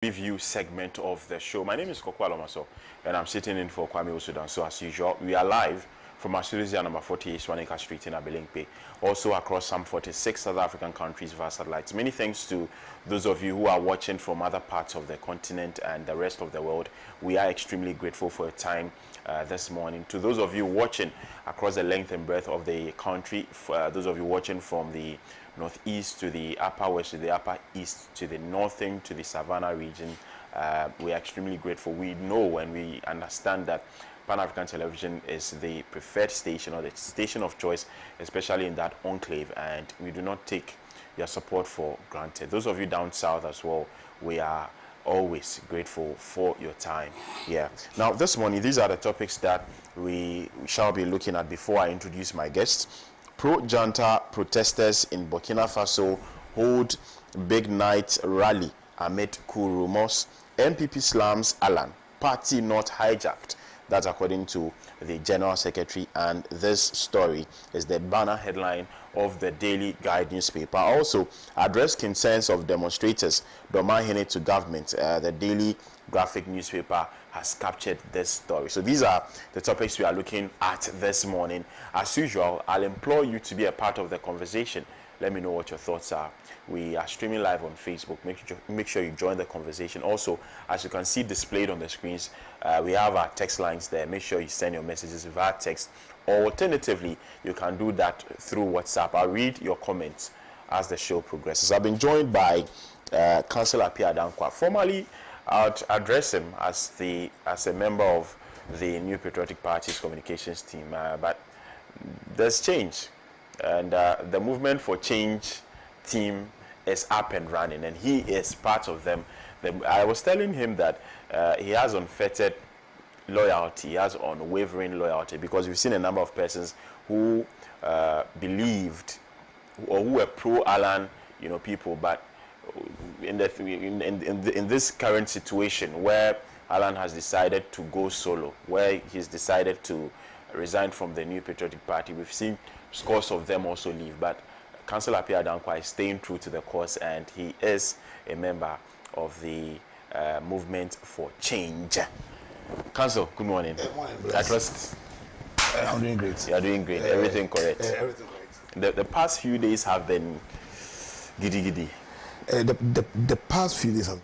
review segment of the show. My name is Koko Alomaso, and I'm sitting in for Kwame Osudan. So as usual, we are live from our studios here number 48 Swanika Street in Abelemkpe, also across some 46 South African countries via satellites. Many thanks to those of you who are watching from other parts of the continent and the rest of the world. We are extremely grateful for your time this morning. To those of you watching across the length and breadth of the country, those of you watching from the northeast to the upper west to the upper east to the northern to the Savannah region, we are extremely grateful. We know and we understand that Pan-African Television is the preferred station or the station of choice, especially in that enclave, and we do not take your support for granted. Those of you down south as well, we are always grateful for your time. Yeah. Now, this morning, these are the topics that we shall be looking at before I introduce my guests. Pro-junta protesters in Burkina Faso hold big night rally amid coup rumors. NPP slams Alan, party not hijacked. That's according to the General Secretary, and this story is the banner headline of the Daily Guide newspaper. Also, address concerns of demonstrators, Domahine to government. The Daily Graphic newspaper has captured this story. So these are the topics we are looking at this morning. As usual, I'll implore you to be a part of the conversation. Let me know what your thoughts are. We are streaming live on Facebook. Make sure you join the conversation. Also, as you can see displayed on the screens, we have our text lines there. Make sure you send your messages via text. Or alternatively, you can do that through WhatsApp. I'll read your comments as the show progresses. I've been joined by Councillor Appiah Danquah. Formerly, I'd address him as a member of the New Patriotic Party's communications team. But there's change. And the Movement for Change team is up and running, and he is part of them. I was telling him that he has unfettered loyalty, he has unwavering loyalty, because we've seen a number of persons who believed or who were pro-Alan, people, but in this current situation where Alan has decided to go solo, where he's decided to resign from the New Patriotic Party, we've seen scores of them also leave, but Councillor Appiah Danquah is staying true to the cause, and he is a member of the Movement for Change. Council, good morning. Good morning. I trust I'm doing great. You are doing great. Everything correct. Everything correct. The past few days have been giddy. The past few days have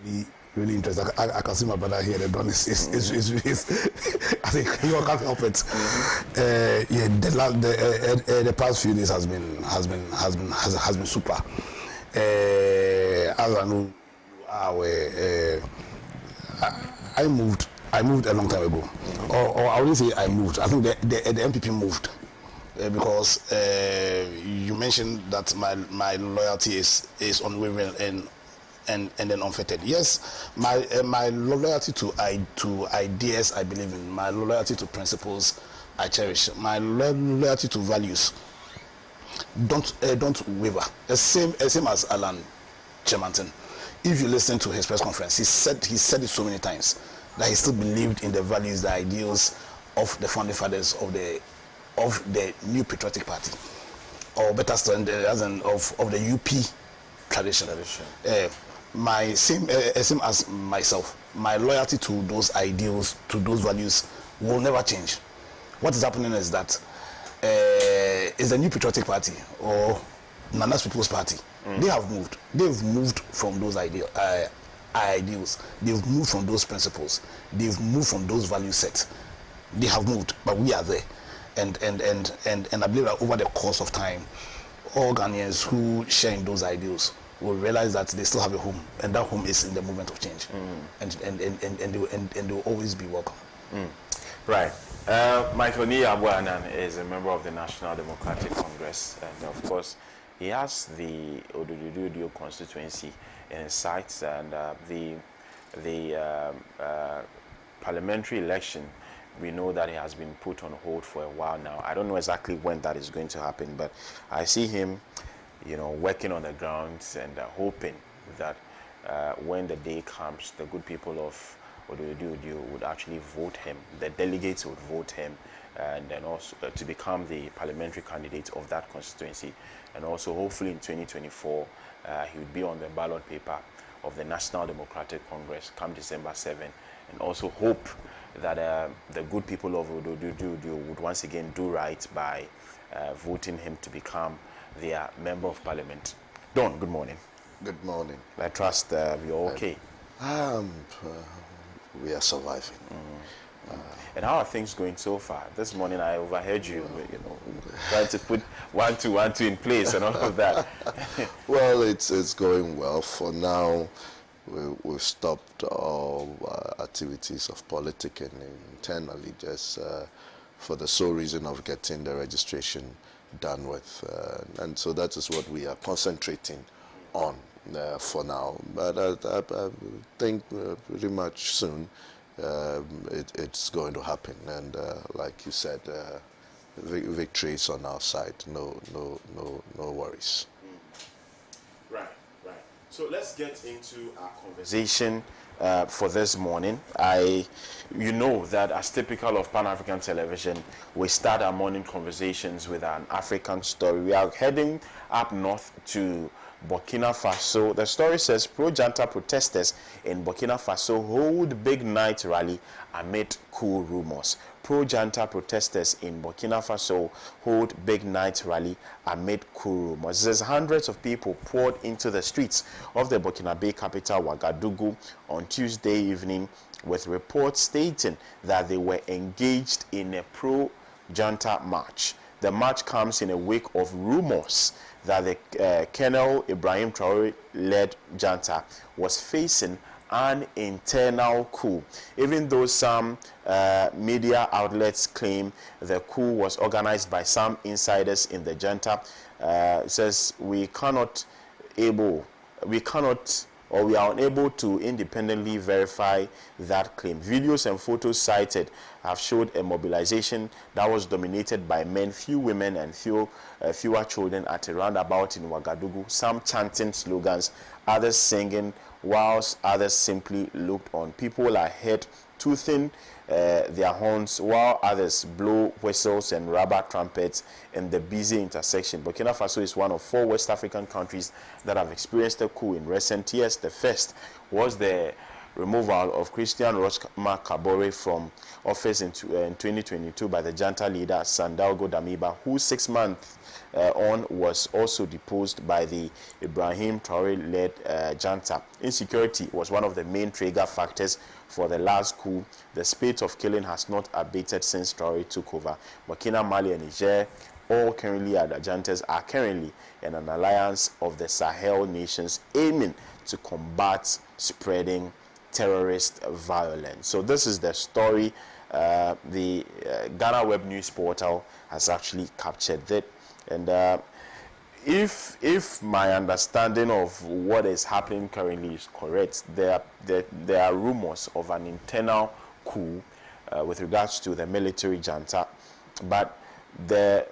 been really interesting. I can see my brother here. The dawn is I think you can't help it. The past few days has been super. As I know, I moved a long time ago, or I wouldn't say I moved. I think the NPP moved because you mentioned that my loyalty is unwavering and then unfettered. Yes, my loyalty to ideas I believe in, my loyalty to principles I cherish, my loyalty to values don't waver. The same as Alan Kyerematen. If you listen to his press conference, he said it so many times that he still believed in the values, the ideals of the founding fathers of the New Patriotic Party, or better still, of the UP tradition. My same as myself, my loyalty to those ideals, to those values will never change. What is happening is that is the New Patriotic Party or Nana's People's Party. They have moved. They've moved from those ideals. They've moved from those principles. They've moved from those value sets. They have moved, but we are there. And I believe that over the course of time, all Ghanaians who share in those ideals will realize that they still have a home, and that home is in the Movement of Change, and they will always be welcome. Right. Michael Nii Abuanan is a member of the National Democratic Congress, and of course, he has the Odududu constituency in his sights, and the parliamentary election. We know that it has been put on hold for a while now. I don't know exactly when that is going to happen, but I see him working on the grounds and hoping that when the day comes, the good people of Odududu would actually vote him. The delegates would vote him, and then also to become the parliamentary candidate of that constituency. And also, hopefully in 2024, he would be on the ballot paper of the National Democratic Congress come December 7, and also hope that the good people of Ododudu would once again do right by voting him to become their Member of Parliament. Don, good morning. Good morning. I trust you're okay. We are surviving. And how are things going so far? This morning I overheard you, trying to put 1 2 1 2 in place and all of that. Well, it's going well. For now, we've stopped all activities of politicking internally, just for the sole reason of getting the registration done with. And so that is what we are concentrating on for now. But I think pretty much soon it's going to happen. And like you said, victory is on our side. No worries. Right. So let's get into our conversation for this morning. You know that as typical of Pan-African television, we start our morning conversations with an African story. We are heading up north to Burkina Faso. The story says pro-junta protesters in Burkina Faso hold big night rally amid coup rumors. Pro-junta protesters in Burkina Faso hold big night rally amid coup rumors. There's hundreds of people poured into the streets of the Burkinabe capital Ouagadougou on Tuesday evening, with reports stating that they were engaged in a pro-junta march. The march comes in a wake of rumors that the Colonel Ibrahim Traore-led junta was facing an internal coup, even though some media outlets claim the coup was organized by some insiders in the junta. It says we are unable to independently verify that claim. Videos and photos cited have showed a mobilization that was dominated by men, few women, and fewer children at a roundabout in Ouagadougou, some chanting slogans, others singing, whilst others simply looked on. People are heard toothing their horns, while others blow whistles and rubber trumpets in the busy intersection. Burkina Faso is one of 4 West African countries that have experienced a coup in recent years. The first was the removal of Christian Rochma Kabore from office in 2022 by the junta leader Sandaogo Damiba, who 6 months on was also deposed by the Ibrahim Traore-led junta. Insecurity was one of the main trigger factors for the last coup. The spate of killing has not abated since Traore took over. Burkina, Mali, and Niger, all currently adjuntas, are currently in an alliance of the Sahel nations aiming to combat spreading terrorist violence. So this is the story. The Ghana Web News portal has actually captured it. And if my understanding of what is happening currently is correct, there are rumors of an internal coup with regards to the military junta, but the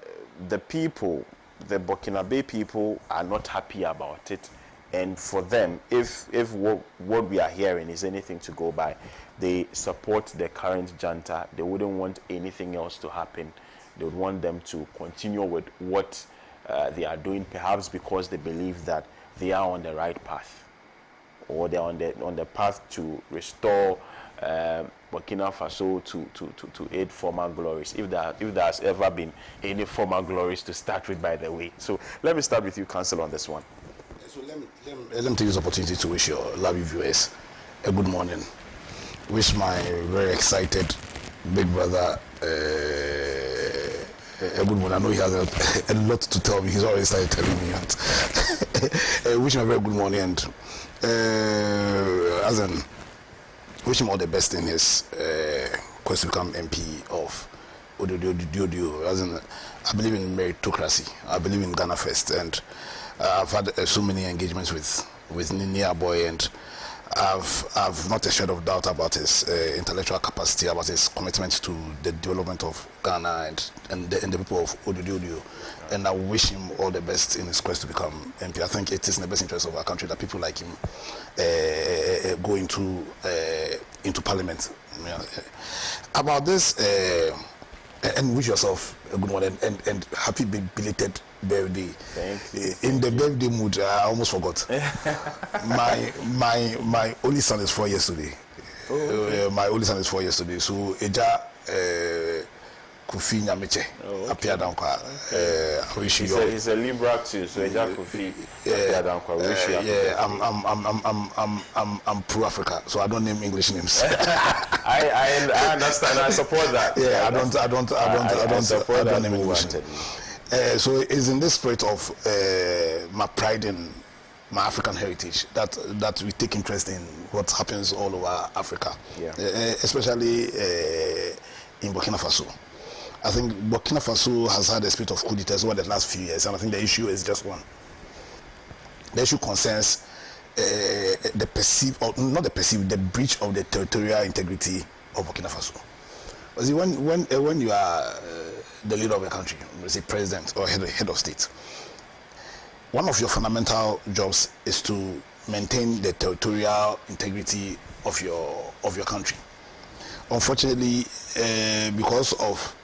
people, the Burkinabe people, are not happy about it. And for them, if what we are hearing is anything to go by, they support the current junta. They wouldn't want anything else to happen. They would want them to continue with what they are doing, perhaps because they believe that they are on the right path, or they are on the path to restore Burkina Faso to aid former glories, if there has ever been any former glories to start with, by the way. So let me start with you, Council, on this one. So let me take this opportunity to wish your lovely viewers a good morning. Wish my very excited big brother a good morning. I know he has a lot to tell me. He's already started telling me that. Wish him a very good morning, and wish him all the best in his quest to become MP of Ododudu. I believe in meritocracy. I believe in Ghana first, and I've had so many engagements with Nini Boy, and I've not a shred of doubt about his intellectual capacity, about his commitment to the development of Ghana and the people of Ododudu. And I wish him all the best in his quest to become MP. I think it is in the best interest of our country that people like him go into Parliament. About this And wish yourself a good one and happy belated birthday. Thank you. In the birthday mood, I almost forgot. my only son is 4 years today. Okay. My only son is 4 years today. So Eja Kofi Nyameche appeared down. I wish you. He's a Libra too, so Eja Kofi appeared down. I'm pro-Africa, so I don't name English names. I understand. I support that. Yeah, I don't name English names. So it's in this spirit of my pride in my African heritage that we take interest in what happens all over Africa, especially in Burkina Faso. I think Burkina Faso has had a spirit of coup d'etat over the last few years, and I think the issue is just one. The issue concerns the breach of the territorial integrity of Burkina Faso. See, when you are the leader of a country, let's say president or head of state, one of your fundamental jobs is to maintain the territorial integrity of your country. Unfortunately, because of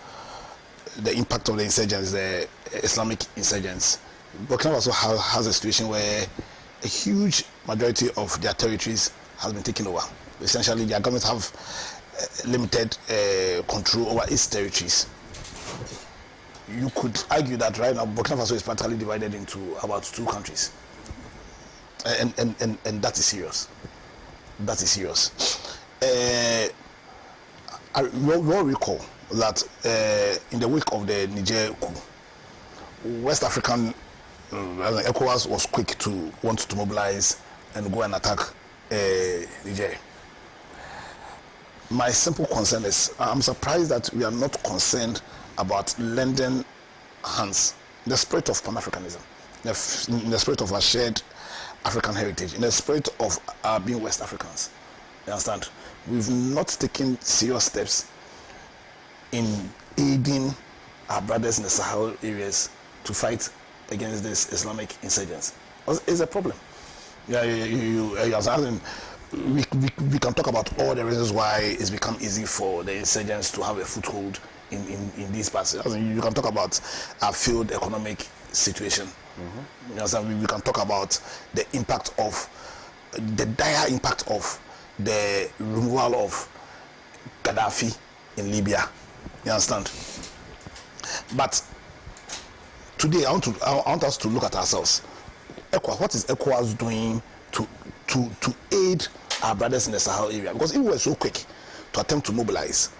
the impact of the insurgents, the Islamic insurgents, Burkina Faso has a situation where a huge majority of their territories has been taken over. Essentially, their governments have limited control over its territories. You could argue that right now Burkina Faso is practically divided into about 2 countries, and that is serious. That is serious. I will recall that in the wake of the Niger coup, West African ECOWAS was quick to want to mobilize and go and attack Niger. My simple concern is, I'm surprised that we are not concerned about lending hands in the spirit of Pan-Africanism, in the spirit of our shared African heritage, in the spirit of our being West Africans. You understand? We've not taken serious steps in aiding our brothers in the Sahel areas to fight against this Islamic insurgents. It's a problem. We can talk about all the reasons why it's become easy for the insurgents to have a foothold in these parts. You can talk about our failed economic situation. Mm-hmm. We can talk about the impact of the dire impact of the removal of Gaddafi in Libya. You understand? But today I want us to look at ourselves. ECOWAS, what is ECOWAS doing to aid our brothers in the Sahel area? Because if we were so quick to attempt to mobilize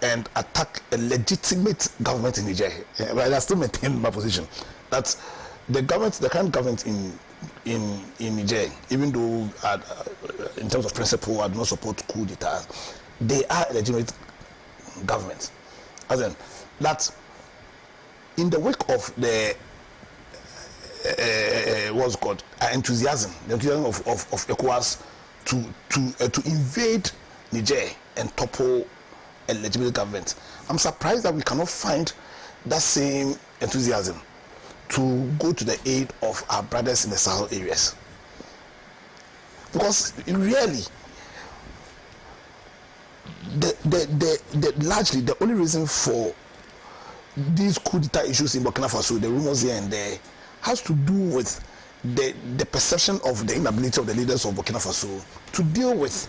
and attack a legitimate government in Niger, but I still maintain my position that the current government in Niger, even though in terms of principle I do not support coup d'etat, they are a legitimate government. As in that, in the wake of the what's called enthusiasm of ECOWAS to invade Niger and topple a legitimate government, I'm surprised that we cannot find that same enthusiasm to go to the aid of our brothers in the Sahel areas. Because really, largely the only reason for these coup d'etat issues in Burkina Faso, the rumors here and there, has to do with the perception of the inability of the leaders of Burkina Faso to deal with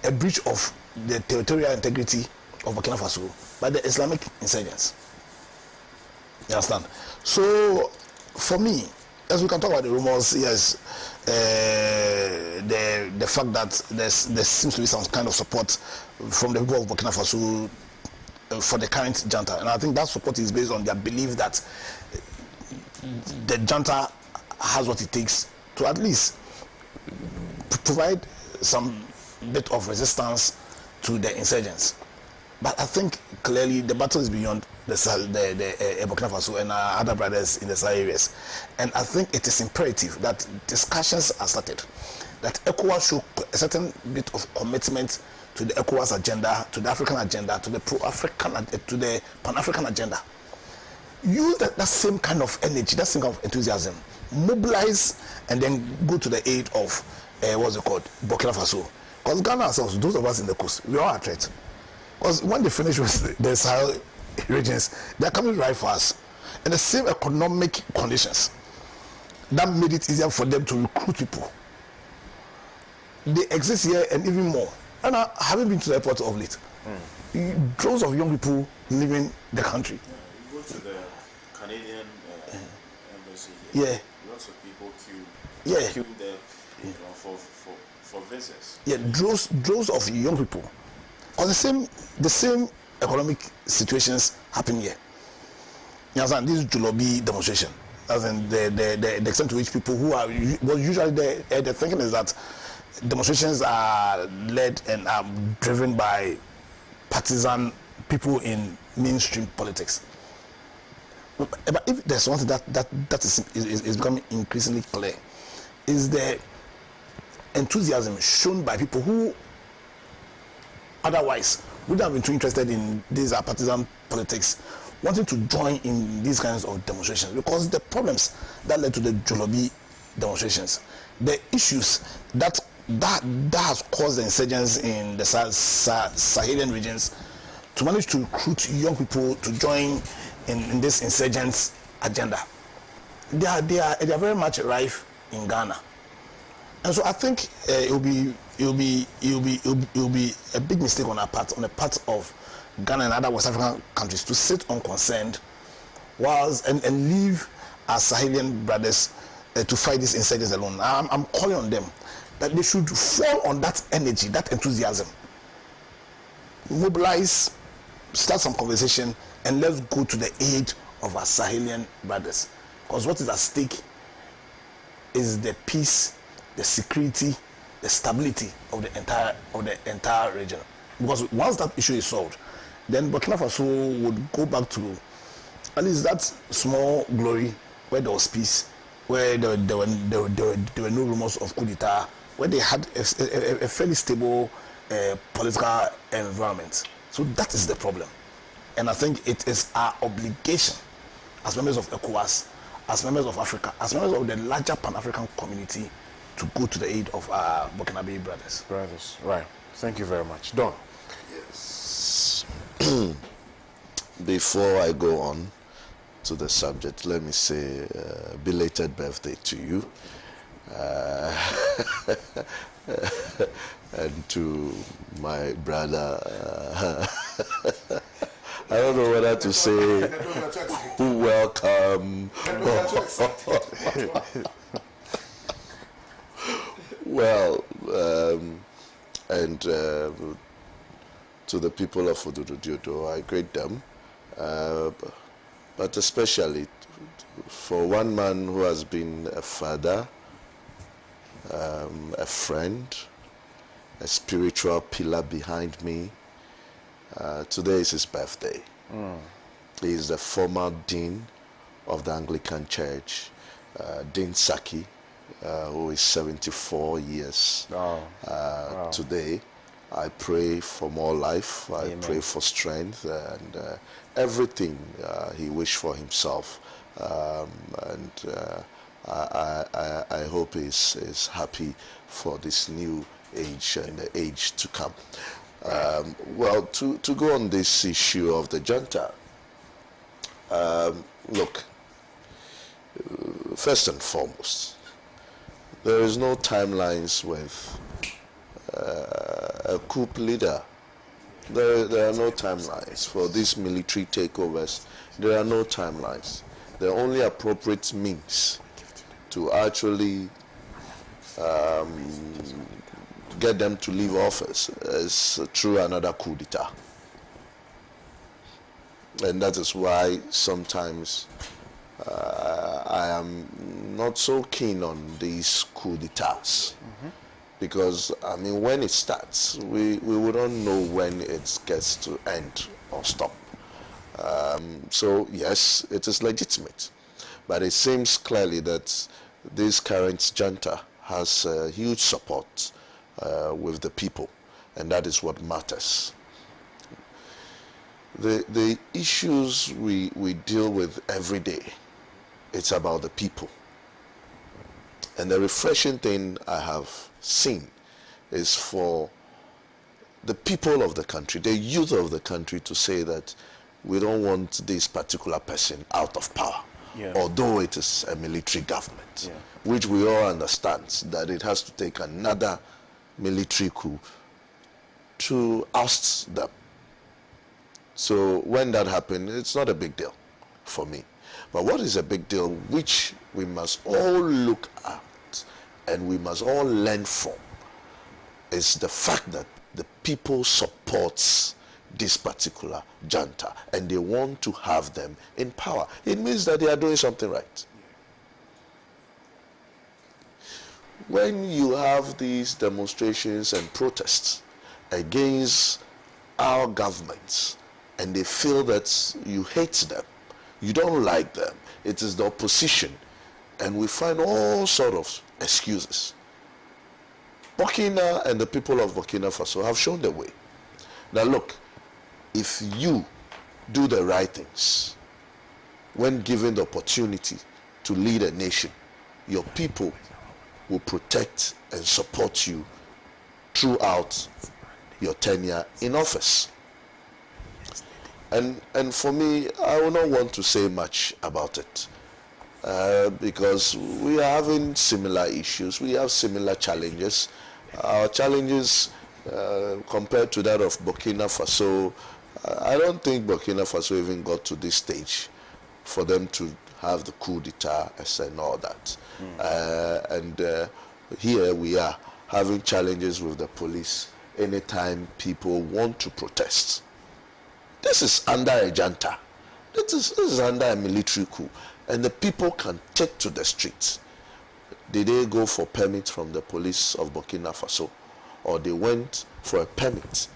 a breach of the territorial integrity of Burkina Faso by the Islamic insurgents. You understand? So, for me, as we can talk about the rumors, yes, the fact that there seems to be some kind of support from the people of Burkina Faso for the current junta, and I think that support is based on their belief that the junta has what it takes to at least provide some bit of resistance to the insurgents. But I think clearly the battle is beyond the Burkina Faso and our other brothers in the Sahel areas. And I think it is imperative that discussions are started, that ECOWAS show a certain bit of commitment to the ECOWAS agenda, to the African agenda, to the pro-African, to the Pan-African agenda. Use that same kind of energy, that same kind of enthusiasm, mobilize, and then go to the aid of Burkina Faso. Because Ghana ourselves, those of us in the coast, we are a threat. Because when they finish with the Sahel regions, they're coming right for us. And the same economic conditions that made it easier for them to recruit people, they exist here and even more. And I haven't been to the airport of late. Droves of young people leaving the country. You go to the Canadian embassy. Yeah. Lots of people queue. Yeah. Queue there, for visits. Yeah, droves of young people. Or the same economic situations happen here. You understand? This Jolobi demonstration, as in the extent to which people who are usually the thinking is that demonstrations are led and are driven by partisan people in mainstream politics. But if there's one thing that is becoming increasingly clear, is the enthusiasm shown by people who otherwise would have been too interested in these partisan politics, wanting to join in these kinds of demonstrations, because the problems that led to the Jolobi demonstrations, the issues that has caused the insurgents in the Sahelian regions to manage to recruit young people to join in this insurgents agenda, they are very much rife in Ghana. And so I think it will be a big mistake on the part of Ghana and other West African countries to sit unconcerned and leave our Sahelian brothers to fight these insurgents alone. I'm calling on them that they should fall on that energy, that enthusiasm, mobilize, start some conversation, and let's go to the aid of our Sahelian brothers. Because what is at stake is the peace, the security, the stability of the entire region. Because once that issue is solved, then Burkina Faso would go back to at least that small glory where there was peace, where there were no rumors of coup d'etat, where they had a fairly stable political environment. So that is the problem. And I think it is our obligation as members of ECOWAS, as members of Africa, as members of the larger Pan-African community to go to the aid of our Burkinabe brothers. Right. Thank you very much. Don. Yes. Before I go on to the subject, let me say belated birthday to you. And to my brother, I don't know whether to say welcome. Well, and to the people of Udududiodo, I greet them, but especially for one man who has been a father, a friend, a spiritual pillar behind me. Today is his birthday. He is the former dean of the Anglican Church, Dean Saki, who is 74 years today. I pray for more life. I pray for strength and everything he wished for himself. And I hope he's happy for this new age and the age to come. Well, to go on this issue of the junta, look, first and foremost, there is no timelines with a coup leader. There are no timelines for these military takeovers. There are no timelines. The only appropriate means to actually get them to leave office is through another coup d'etat. And that is why sometimes I am not so keen on these coup d'etats. Because, I mean, when it starts, we wouldn't know when it gets to end or stop. So, yes, it is legitimate. But it seems clearly that this current junta has huge support with the people, and that is what matters. The issues we deal with every day, it's about the people. And the refreshing thing I have seen is for the people of the country, the youth of the country, to say that we don't want this particular person out of power, although it is a military government, which we all understand that it has to take another military coup to oust them. So when that happened, it's not a big deal for me. But what is a big deal, which we must all look at and we must all learn from, is the fact that the people supports this particular junta and they want to have them in power. It means that they are doing something right. When you have these demonstrations and protests against our governments and they feel that you hate them, you don't like them, it is the opposition, and we find all sort of excuses. Burkina and the people of Burkina Faso have shown the way. Now look, if you do the right things, when given the opportunity to lead a nation, your people will protect and support you throughout your tenure in office. And for me, I will not want to say much about it because we are having similar issues, we have similar challenges. Our challenges compared to that of Burkina Faso, I don't think Burkina Faso even got to this stage for them to have the coup d'etat and all that. Here we are having challenges with the police anytime people want to protest. This is under a junta. This is under a military coup. And the people can take to the streets. Did they go for permit from the police of Burkina Faso? Or they went for a permit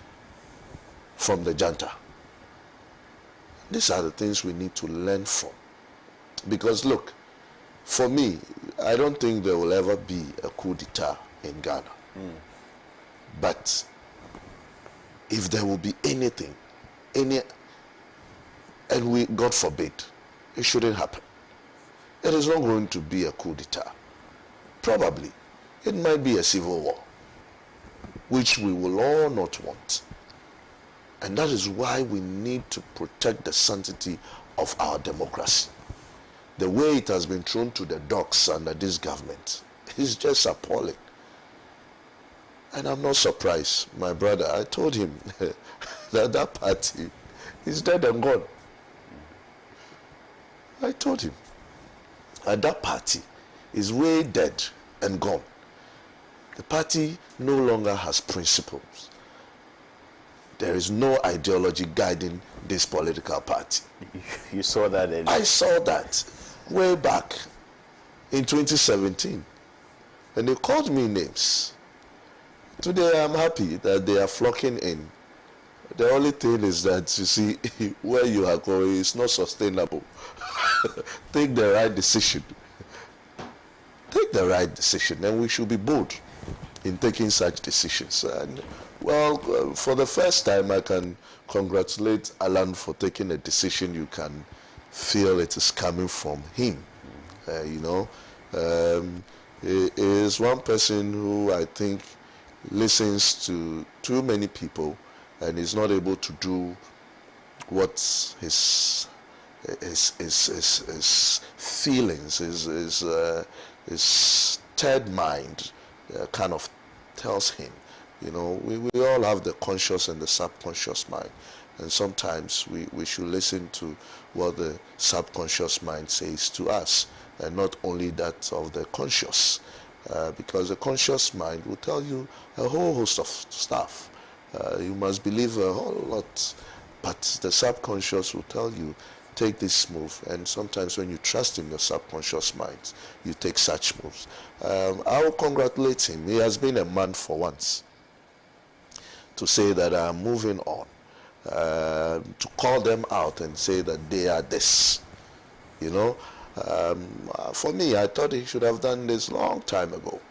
from the junta? These are the things we need to learn from. Because look, for me, I don't think there will ever be a coup d'etat in Ghana. But if there will be anything, and we, God forbid, it shouldn't happen. It is not going to be a coup d'etat. Probably, it might be a civil war, which we will all not want. And that is why we need to protect the sanctity of our democracy. The way it has been thrown to the dogs under this government is just appalling. And I'm not surprised. My brother, I told him that party is dead and gone. I told him that party is way dead and gone. The party no longer has principles. There is no ideology guiding this political party. You saw that earlier. I saw that way back in 2017. And they called me names. Today I'm happy that they are flocking in. The only thing is that, you see, where you are going is not sustainable. Take the right decision. Take the right decision, and we should be bold in taking such decisions. And, well, for the first time, I can congratulate Alan for taking a decision you can feel it is coming from him. He is one person who I think listens to too many people and is not able to do what his feelings, his third mind kind of tells him. You know, we all have the conscious and the subconscious mind, and sometimes we should listen to what the subconscious mind says to us, and not only that of the conscious, because the conscious mind will tell you a whole host of stuff. You must believe a whole lot, but the subconscious will tell you, take this move. And sometimes when you trust in your subconscious mind, you take such moves. I will congratulate him. He has been a man for once to say that I'm moving on, to call them out and say that they are this. You know, for me, I thought he should have done this long time ago.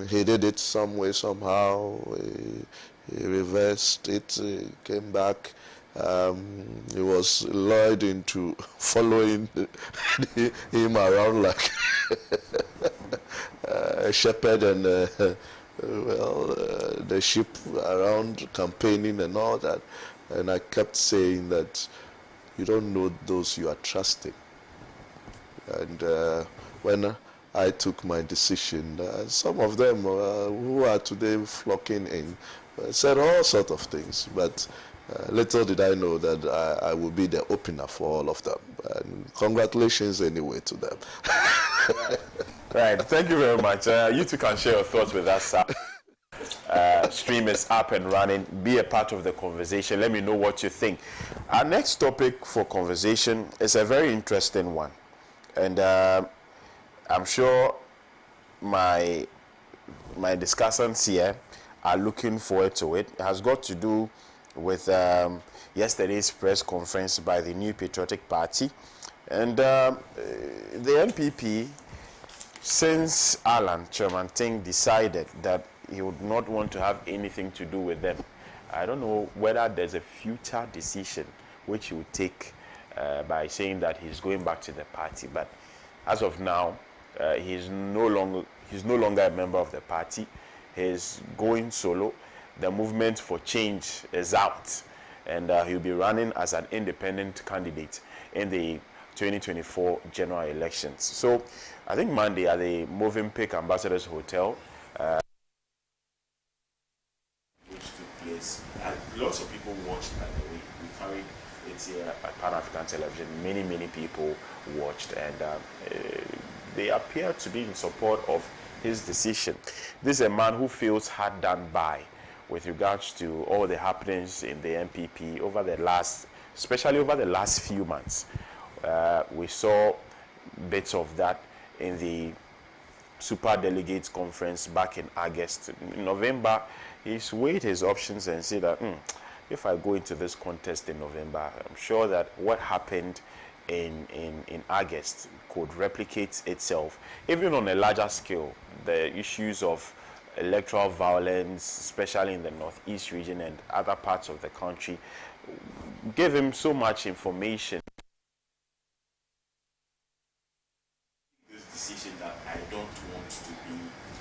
He did it some way, somehow. He reversed it, came back. He was lured into following him around like a shepherd and the ship around campaigning and all that. And I kept saying that you don't know those you are trusting. And when I took my decision, some of them who are today flocking in said all sorts of things, but little did I know that I would be the opener for all of them. And congratulations anyway to them. Right, thank you very much. You two can share your thoughts with us. Stream is up and running. Be a part of the conversation. Let me know what you think. Our next topic for conversation is a very interesting one. And I'm sure my discussants here are looking forward to it. It has got to do with yesterday's press conference by the New Patriotic Party. And the NPP, since Alan Kyerematen decided that he would not want to have anything to do with them, I don't know whether there's a future decision which he would take by saying that he's going back to the party. But as of now, he's no longer a member of the party. He's going solo. The movement for change is out, and he'll be running as an independent candidate in the 2024 general elections. So I think Monday at the Movenpick Ambassadors Hotel, which took place, lots of people watched, by the way. We carried it here at Pan-African Television. Many people watched, and they appear to be in support of his decision. This is a man who feels hard done by with regards to all the happenings in the NPP over the last, especially over the last few months. We saw bits of that in the Super Delegates Conference back in August. In November, he's weighed his options and said that if I go into this contest in November, I'm sure that what happened in August could replicate itself, even on a larger scale. The issues of electoral violence, especially in the Northeast region and other parts of the country, gave him so much information. This decision that I don't want to be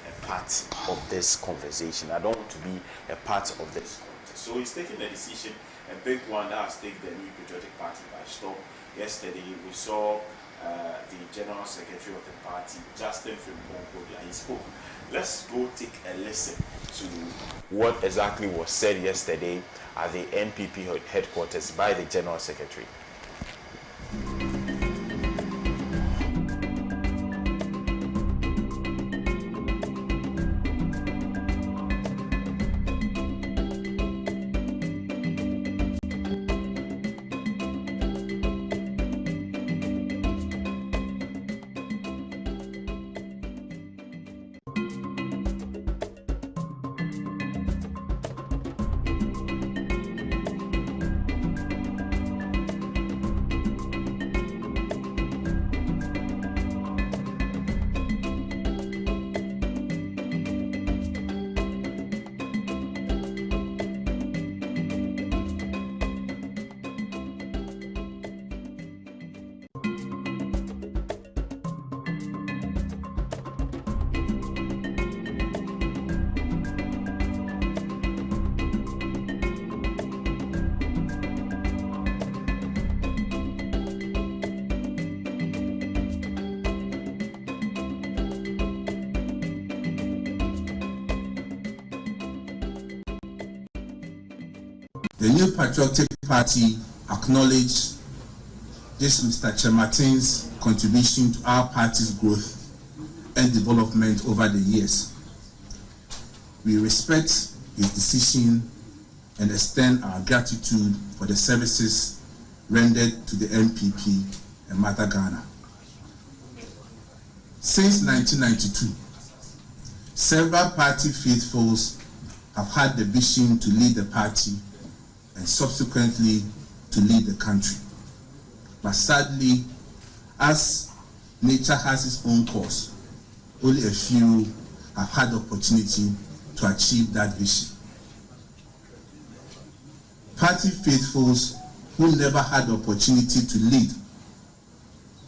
a part of this conversation. I don't want to be a part of this contest. So he's taking a decision, a big one that has taken the New Patriotic Party by storm. Yesterday, we saw the General Secretary of the party, Justin Frimpong, he spoke. Let's go take a listen to what exactly was said yesterday at the NPP headquarters by the General Secretary. The New Patriotic Party acknowledged this Mr. Kyerematen's contribution to our party's growth and development over the years. We respect his decision and extend our gratitude for the services rendered to the NPP and Mother Ghana. Since 1992, several party faithfuls have had the vision to lead the party and subsequently to lead the country. But sadly, as nature has its own course, only a few have had the opportunity to achieve that vision. Party faithfuls who never had the opportunity to lead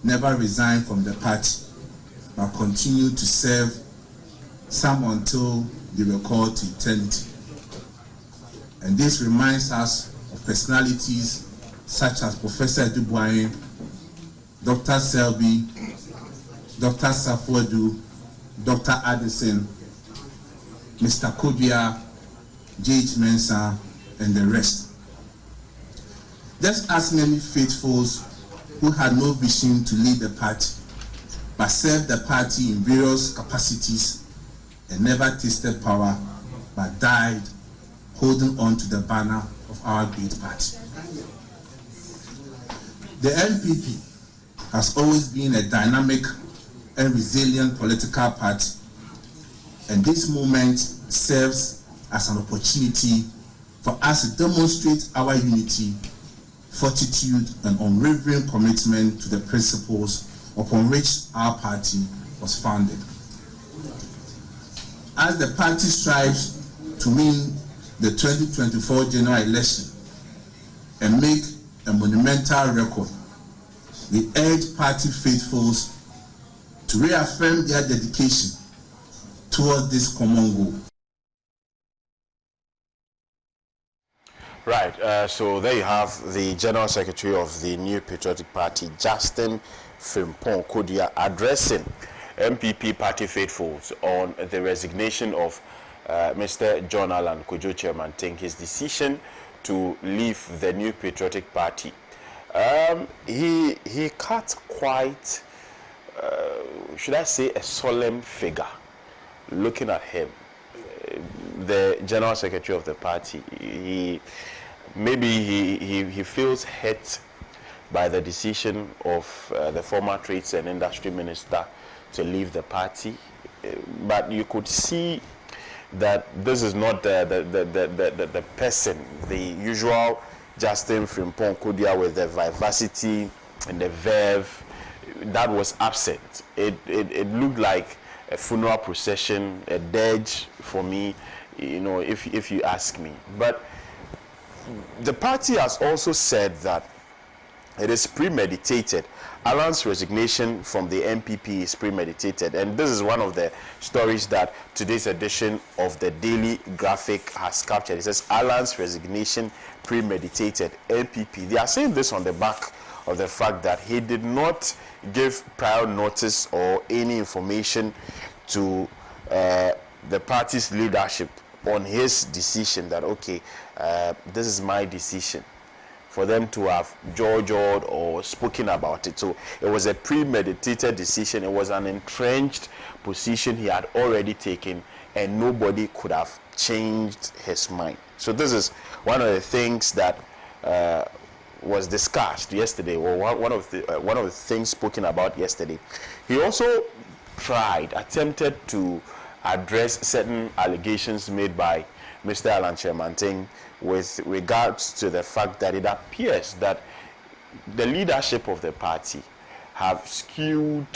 never resigned from the party, but continued to serve, some until they were called to eternity. And this reminds us of personalities such as Professor Dubois, Dr. Selby, Dr. Safodu, Dr. Addison, Mr. Kodia, J.H. Mensah, and the rest. Just as many faithfuls who had no vision to lead the party, but served the party in various capacities and never tasted power, but died holding on to the banner of our great party. The NPP has always been a dynamic and resilient political party, and this moment serves as an opportunity for us to demonstrate our unity, fortitude, and unwavering commitment to the principles upon which our party was founded. As the party strives to win the 2024 general election and make a monumental record, we urge party faithfuls to reaffirm their dedication towards this common goal. Right, so there you have the General Secretary of the New Patriotic Party, Justin Frimpong Kodia, addressing MPP party faithfuls on the resignation of Mr. John Allan Kwadwo Kyerematen, his decision to leave the New Patriotic Party. He cut quite, should I say, a solemn figure. Looking at him, the General Secretary of the party, he feels hurt by the decision of the former Trades and Industry Minister to leave the party, but you could see that this is not the person, the usual Justin Frimpong Kodia with the vivacity and the verve that was absent. It looked like a funeral procession, a dirge for me, you know, if you ask me. But the party has also said that it is premeditated. Allan's resignation from the NPP is premeditated, and this is one of the stories that today's edition of the Daily Graphic has captured. It says Allan's resignation premeditated, NPP. They are saying this on the back of the fact that he did not give prior notice or any information to the party's leadership on his decision that, okay, this is my decision, for them to have jawed or spoken about it. So it was a premeditated decision. It was an entrenched position he had already taken, and nobody could have changed his mind. So this is one of the things that was discussed yesterday, or one of the things spoken about yesterday. He also attempted to address certain allegations made by Mr. Allan Kyerematen with regards to the fact that it appears that the leadership of the party have skewed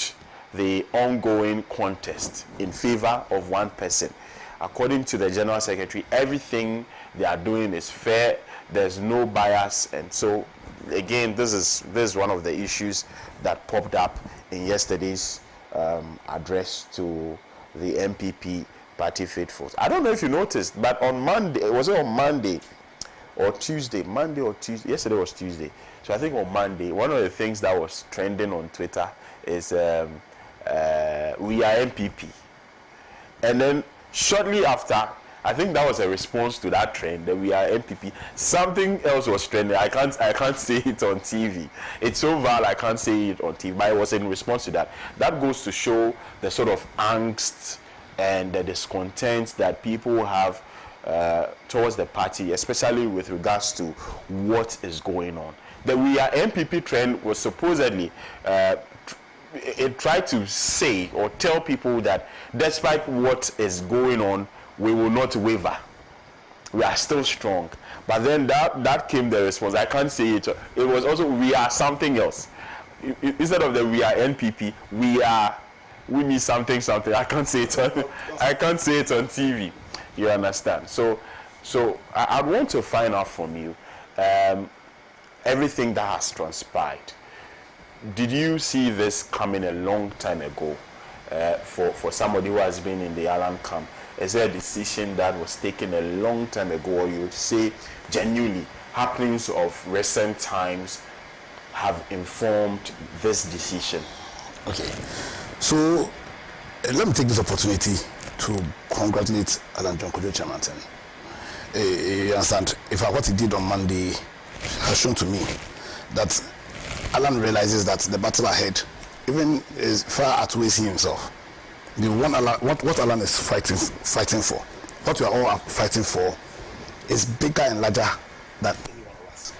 the ongoing contest in favor of one person. According to the General Secretary, everything they are doing is fair, there's no bias, and so again, this is one of the issues that popped up in yesterday's address to the MPP party faithfuls. I don't know if you noticed, but on Monday, was it on Monday or Tuesday? Monday or Tuesday? Yesterday was Tuesday. So I think on Monday, one of the things that was trending on Twitter is we are MPP. And then shortly after, I think that was a response to that trend, that we are MPP. Something else was trending. I can't say it on TV. It's so vile, I can't say it on TV. But it was in response to that. That goes to show the sort of angst and the discontent that people have towards the party, especially with regards to what is going on. The We Are MPP trend was supposedly, it tried to say or tell people that despite what is going on, we will not waver. We are still strong. But then that came the response. I can't say it. It was also we are something else. Instead of the we are NPP, we need something. I can't say it on TV. You understand? So I want to find out from you everything that has transpired. Did you see this coming a long time ago for somebody who has been in the Allan camp? Is there a decision that was taken a long time ago, or you would say genuinely happenings of recent times have informed this decision? Okay, so let me take this opportunity to congratulate Alan John Kojo Kyerematen. You understand? In fact, what he did on Monday has shown to me that Alan realizes that the battle ahead even is far outweighs himself. The one Alan, what Alan is fighting for, what we are all fighting for, is bigger and larger than any one of us.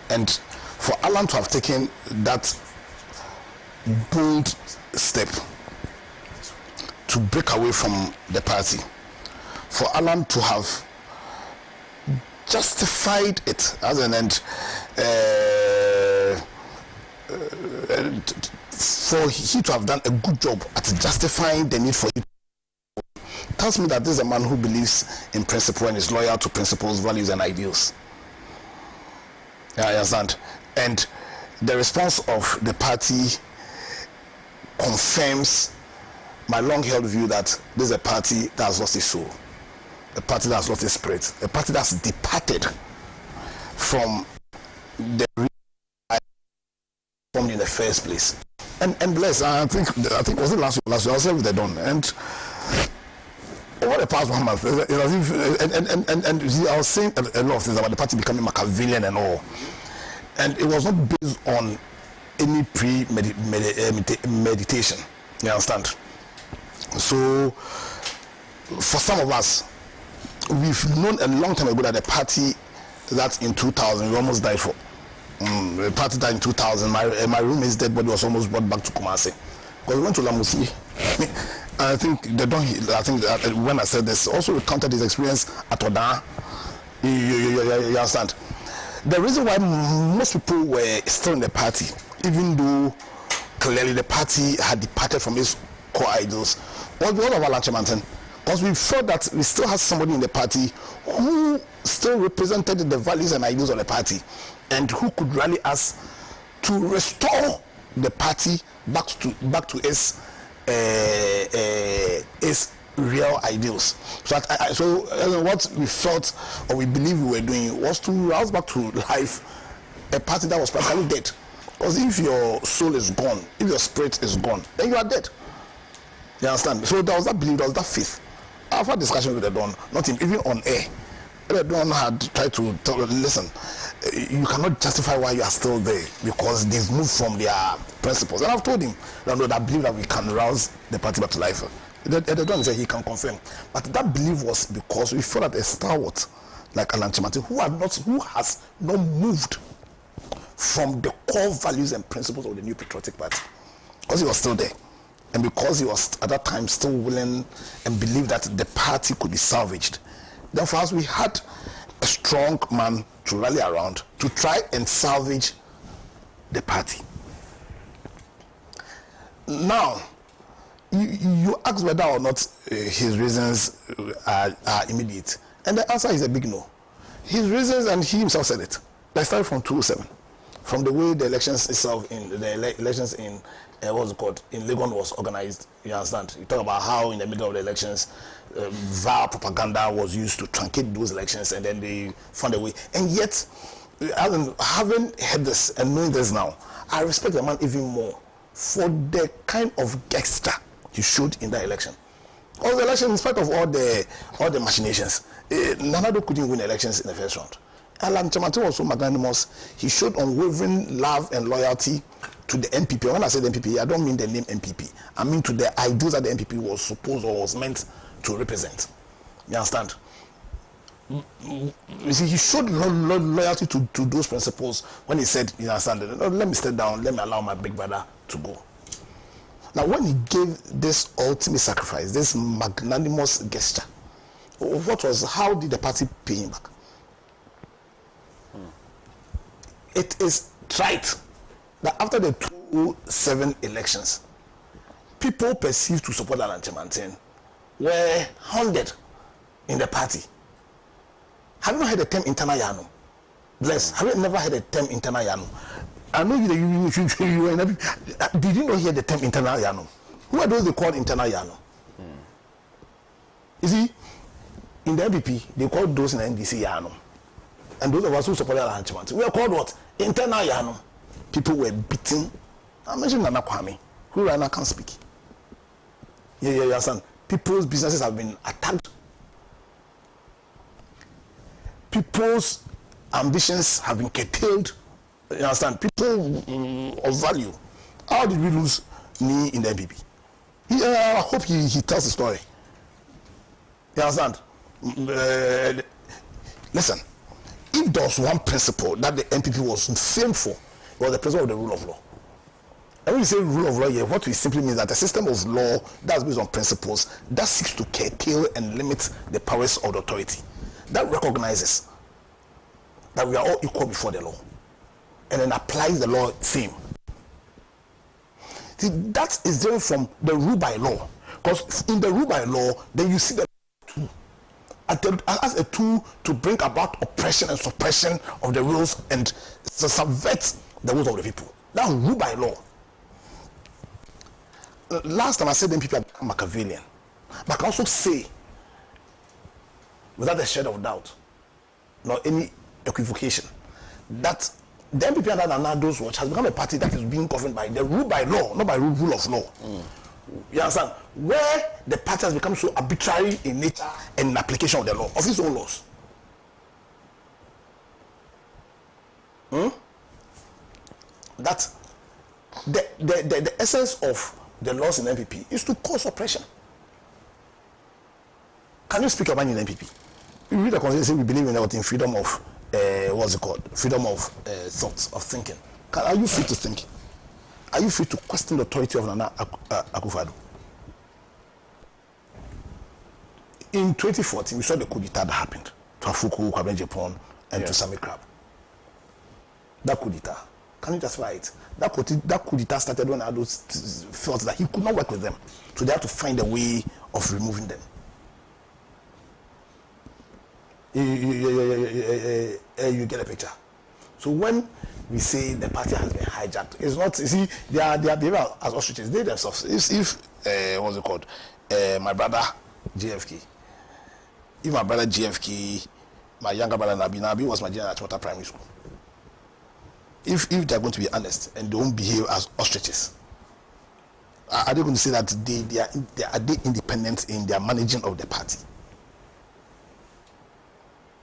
And for Alan to have taken that bold step to break away from the party, for Alan to have justified it as an end, for he to have done a good job at justifying the need for it, tells me that this is a man who believes in principle and is loyal to principles, values, and ideals. Yeah, I understand. And the response of the party confirms my long-held view that this is a party that has lost its soul, a party that has lost its spirit, a party that's departed from the formed in the first place. And bless, I think was it last week I was there with the Don, and over the past 1 month, it was as if, and see, I was saying a lot of things about the party becoming Machiavellian and all, and it was not based on any meditation. You understand? So for some of us, we've known a long time ago that the party that in 2000 we almost died for. The party died in 2000. My roommate's dead body was almost brought back to Kumasi. Because we went to Lamusi. I think when I said this, also recounted his experience at Oda. You understand? The reason why most people were still in the party, even though clearly the party had departed from its core ideals, was because of Alan Kyerematen. Because we felt that we still had somebody in the party who still represented the values and ideals of the party, and who could rally us to restore the party back to its real ideals. So what we felt or we believe we were doing was to rouse back to life a party that was practically dead. Because if your soul is gone, if your spirit is gone, then you are dead. You understand? So there was that belief, there was that faith. I've had discussions with the Don, not even on air. The Don had tried to tell, listen, you cannot justify why you are still there because they've moved from their principles. And I've told him that I believe that we can rouse the party back to life. The Don said he can confirm. But that belief was because we felt that a stalwart like Alan Kyerematen, who has not moved from the core values and principles of the New Patriotic Party, because he was still there. And because he was at that time still willing and believed that the party could be salvaged. Therefore, as we had a strong man to rally around to try and salvage the party. Now, you ask whether or not his reasons are immediate. And the answer is a big no. His reasons, and he himself said it, they started from 2007. From the way the elections itself, elections in what's it called, in Legon was organized. You understand? You talk about how in the middle of the elections, vile propaganda was used to truncate those elections, and then they found a way. And yet, having heard this and knowing this now, I respect the man even more for the kind of gesture he showed in that election. Because the election, in spite of all the machinations, Nana Addo couldn't win elections in the first round. Alan Kyerematen was so magnanimous. He showed unwavering love and loyalty to the NPP. When I say the NPP, I don't mean the name NPP. I mean to the ideals that the NPP was supposed or was meant to represent. You understand? You see, he showed loyalty to those principles when he said, you understand, let me step down, let me allow my big brother to go. Now, when he gave this ultimate sacrifice, this magnanimous gesture, how did the party pay him back? It is trite that after the 2007 elections, people perceived to support Alan Kyerematen were hounded in the party. Have you not heard the term internal Yano? Bless, have you never heard the term internal Yano? I know you were in did you not hear the term internal Yano? Who are those they call internal Yano? You see, In the NPP, they called those in the NDC Yano. And those of us who supported Alan Kyerematen, we were called what? Internal Yano. People were beaten. I mentioned Nana Kwame, who right now can't speak. Yeah, you understand? People's businesses have been attacked. People's ambitions have been curtailed. You understand? People of value. How did we lose me in the NPP? I hope he tells the story. You understand? Listen, if there was one principle that the NPP was famed for, it was the principle of the rule of law. And when we say rule of law here, what we simply mean that a system of law that's based on principles that seeks to curtail and limit the powers of the authority, that recognizes that we are all equal before the law, and then applies the law same. See, that is different from the rule by law, because in the rule by law, then you see the tool as a tool to bring about oppression and suppression of the rules and to subvert the rules of the people. That's rule by law. Last time I said NPP have become Machiavellian, but I can also say, without a shadow of doubt, nor any equivocation, that the NPP under Nana Ado's watch has become a party that is being governed by the rule by law, not by rule of law. You understand? Where the party has become so arbitrary in nature and in application of the law, of its own laws. That the essence of the laws in NPP is to cause oppression. Can you speak about in NPP? We read the constitution, we believe in freedom of what's it called? Freedom of thoughts, of thinking. Are you free to think? Are you free to question the authority of Nana Akufo-Addo? In 2014, we saw the coup d'etat that happened to Afuku, Kwabena Agyapong, and to Sammy Crab. That coup d'etat. Can you justify it? That coup d'etat started when Addo felt that he could not work with them. So they had to find a way of removing them. You get a picture. So when we say the party has been hijacked, it's not, you see, they are behaving as ostriches. They themselves, if what's it called, my brother JFK, if my brother JFK, my younger brother Nabi was my junior at Water Primary School. If they're going to be honest and they won't behave as ostriches, are they going to say that they are independent in their managing of the party?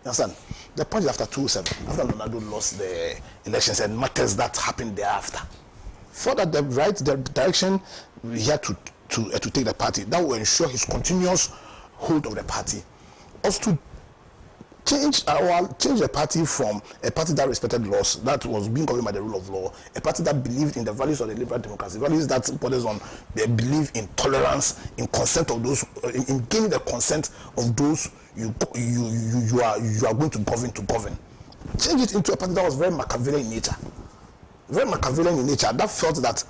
You understand? The point is after 2007, after Ronaldo lost the elections and matters that happened thereafter, for that the direction he had to take the party, that will ensure his continuous hold of the party. Also to change the party from a party that respected laws, that was being governed by the rule of law, a party that believed in the values of the liberal democracy, values that borders on the belief in tolerance, in consent of those, in gaining the consent of those you are going to govern. Change it into a party that was very Machiavellian in nature. Very Machiavellian in nature. That felt that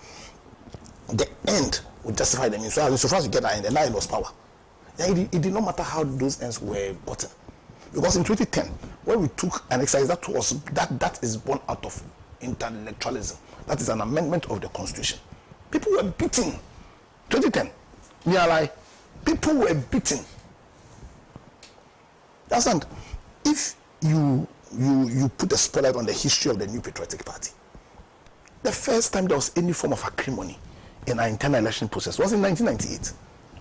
the end would justify the means. So far as you get that end, and now it was power. And it did not matter how those ends were gotten. Because in 2010, when we took an exercise that is born out of intellectualism, that is an amendment of the constitution. People were beaten. 2010, people were beaten. Understand? If you put a spotlight on the history of the New Patriotic Party, the first time there was any form of acrimony in our internal election process was in 1998,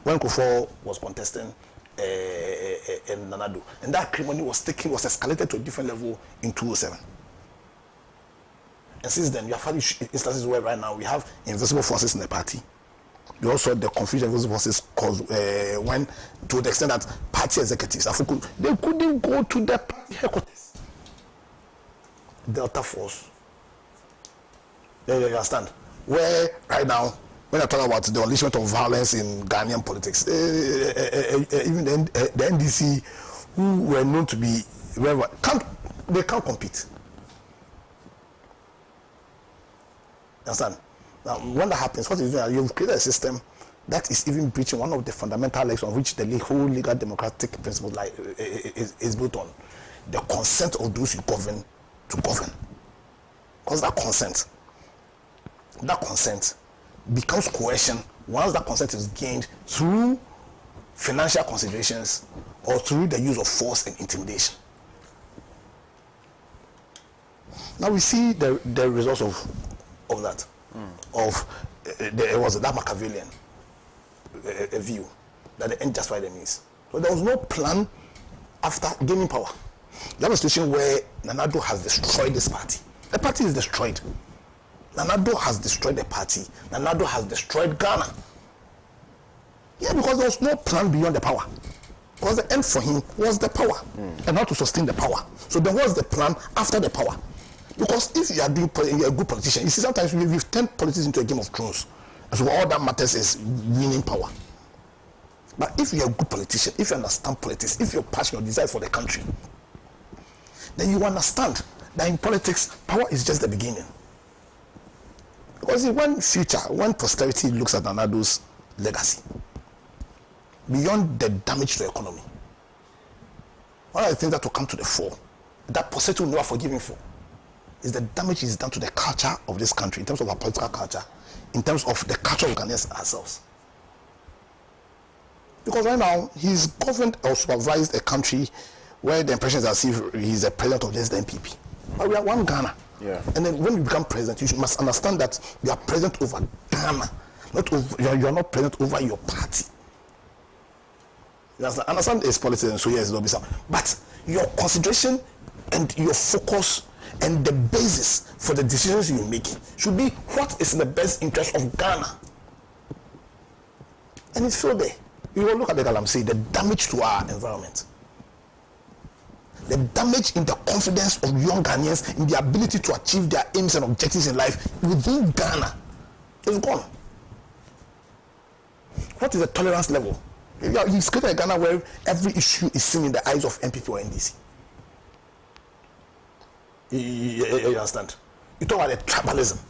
when Kufuor was contesting in Nana Addo, and that acrimony was escalated to a different level in 2007. And since then, we have had instances where right now we have invisible forces in the party. We also had the confusion of invisible forces caused when, to the extent that party executives, they couldn't go to the party headquarters. Delta Force. You understand? Where right now, when I talk about the unleashment of violence in Ghanaian politics, even the NDC, who were known to be they can't compete. Understand? Now, when that happens, what is doing? You've created a system that is even breaching one of the fundamental legs on which the whole legal democratic principle is built on: the consent of those you govern to govern. Because that consent becomes coercion once that consent is gained through financial considerations or through the use of force and intimidation. Now we see the results of that, that Machiavellian a view that the end justifies the means. So there was no plan after gaining power. There was a situation where Nana Addo has destroyed this party. The party is destroyed. Nana Addo has destroyed the party. Nana Addo has destroyed Ghana. Yeah, because there was no plan beyond the power. Because the end for him was the power and how to sustain the power. So then what's the plan after the power? Because if you are you're a good politician, you see sometimes we've turned politics into a game of thrones. And so all that matters is winning power. But if you're a good politician, if you understand politics, if you're passionate, desire for the country, then you understand that in politics, power is just the beginning. Because when posterity looks at Nana Addo's legacy, beyond the damage to the economy, one of the things that will come to the fore, that posterity will never forgive him for, is the damage is done to the culture of this country, in terms of our political culture, in terms of the culture of Ghanaians ourselves. Because right now, he's governed or supervised a country where the impression is as if he's a president of just the NPP. But we are one Ghana. Yeah. And then when you become president, you must understand that you are president over Ghana. You are not president over your party. You understand his politics, and so yes, it'll be some. But your consideration and your focus and the basis for the decisions you make should be what is in the best interest of Ghana. And it's still there. You will look at the Galamsey, the damage to our environment, the damage in the confidence of young Ghanaians in the ability to achieve their aims and objectives in life within Ghana is gone. What is the tolerance level? He's created a Ghana where every issue is seen in the eyes of MPP or NDC. You understand? You talk about the tribalism,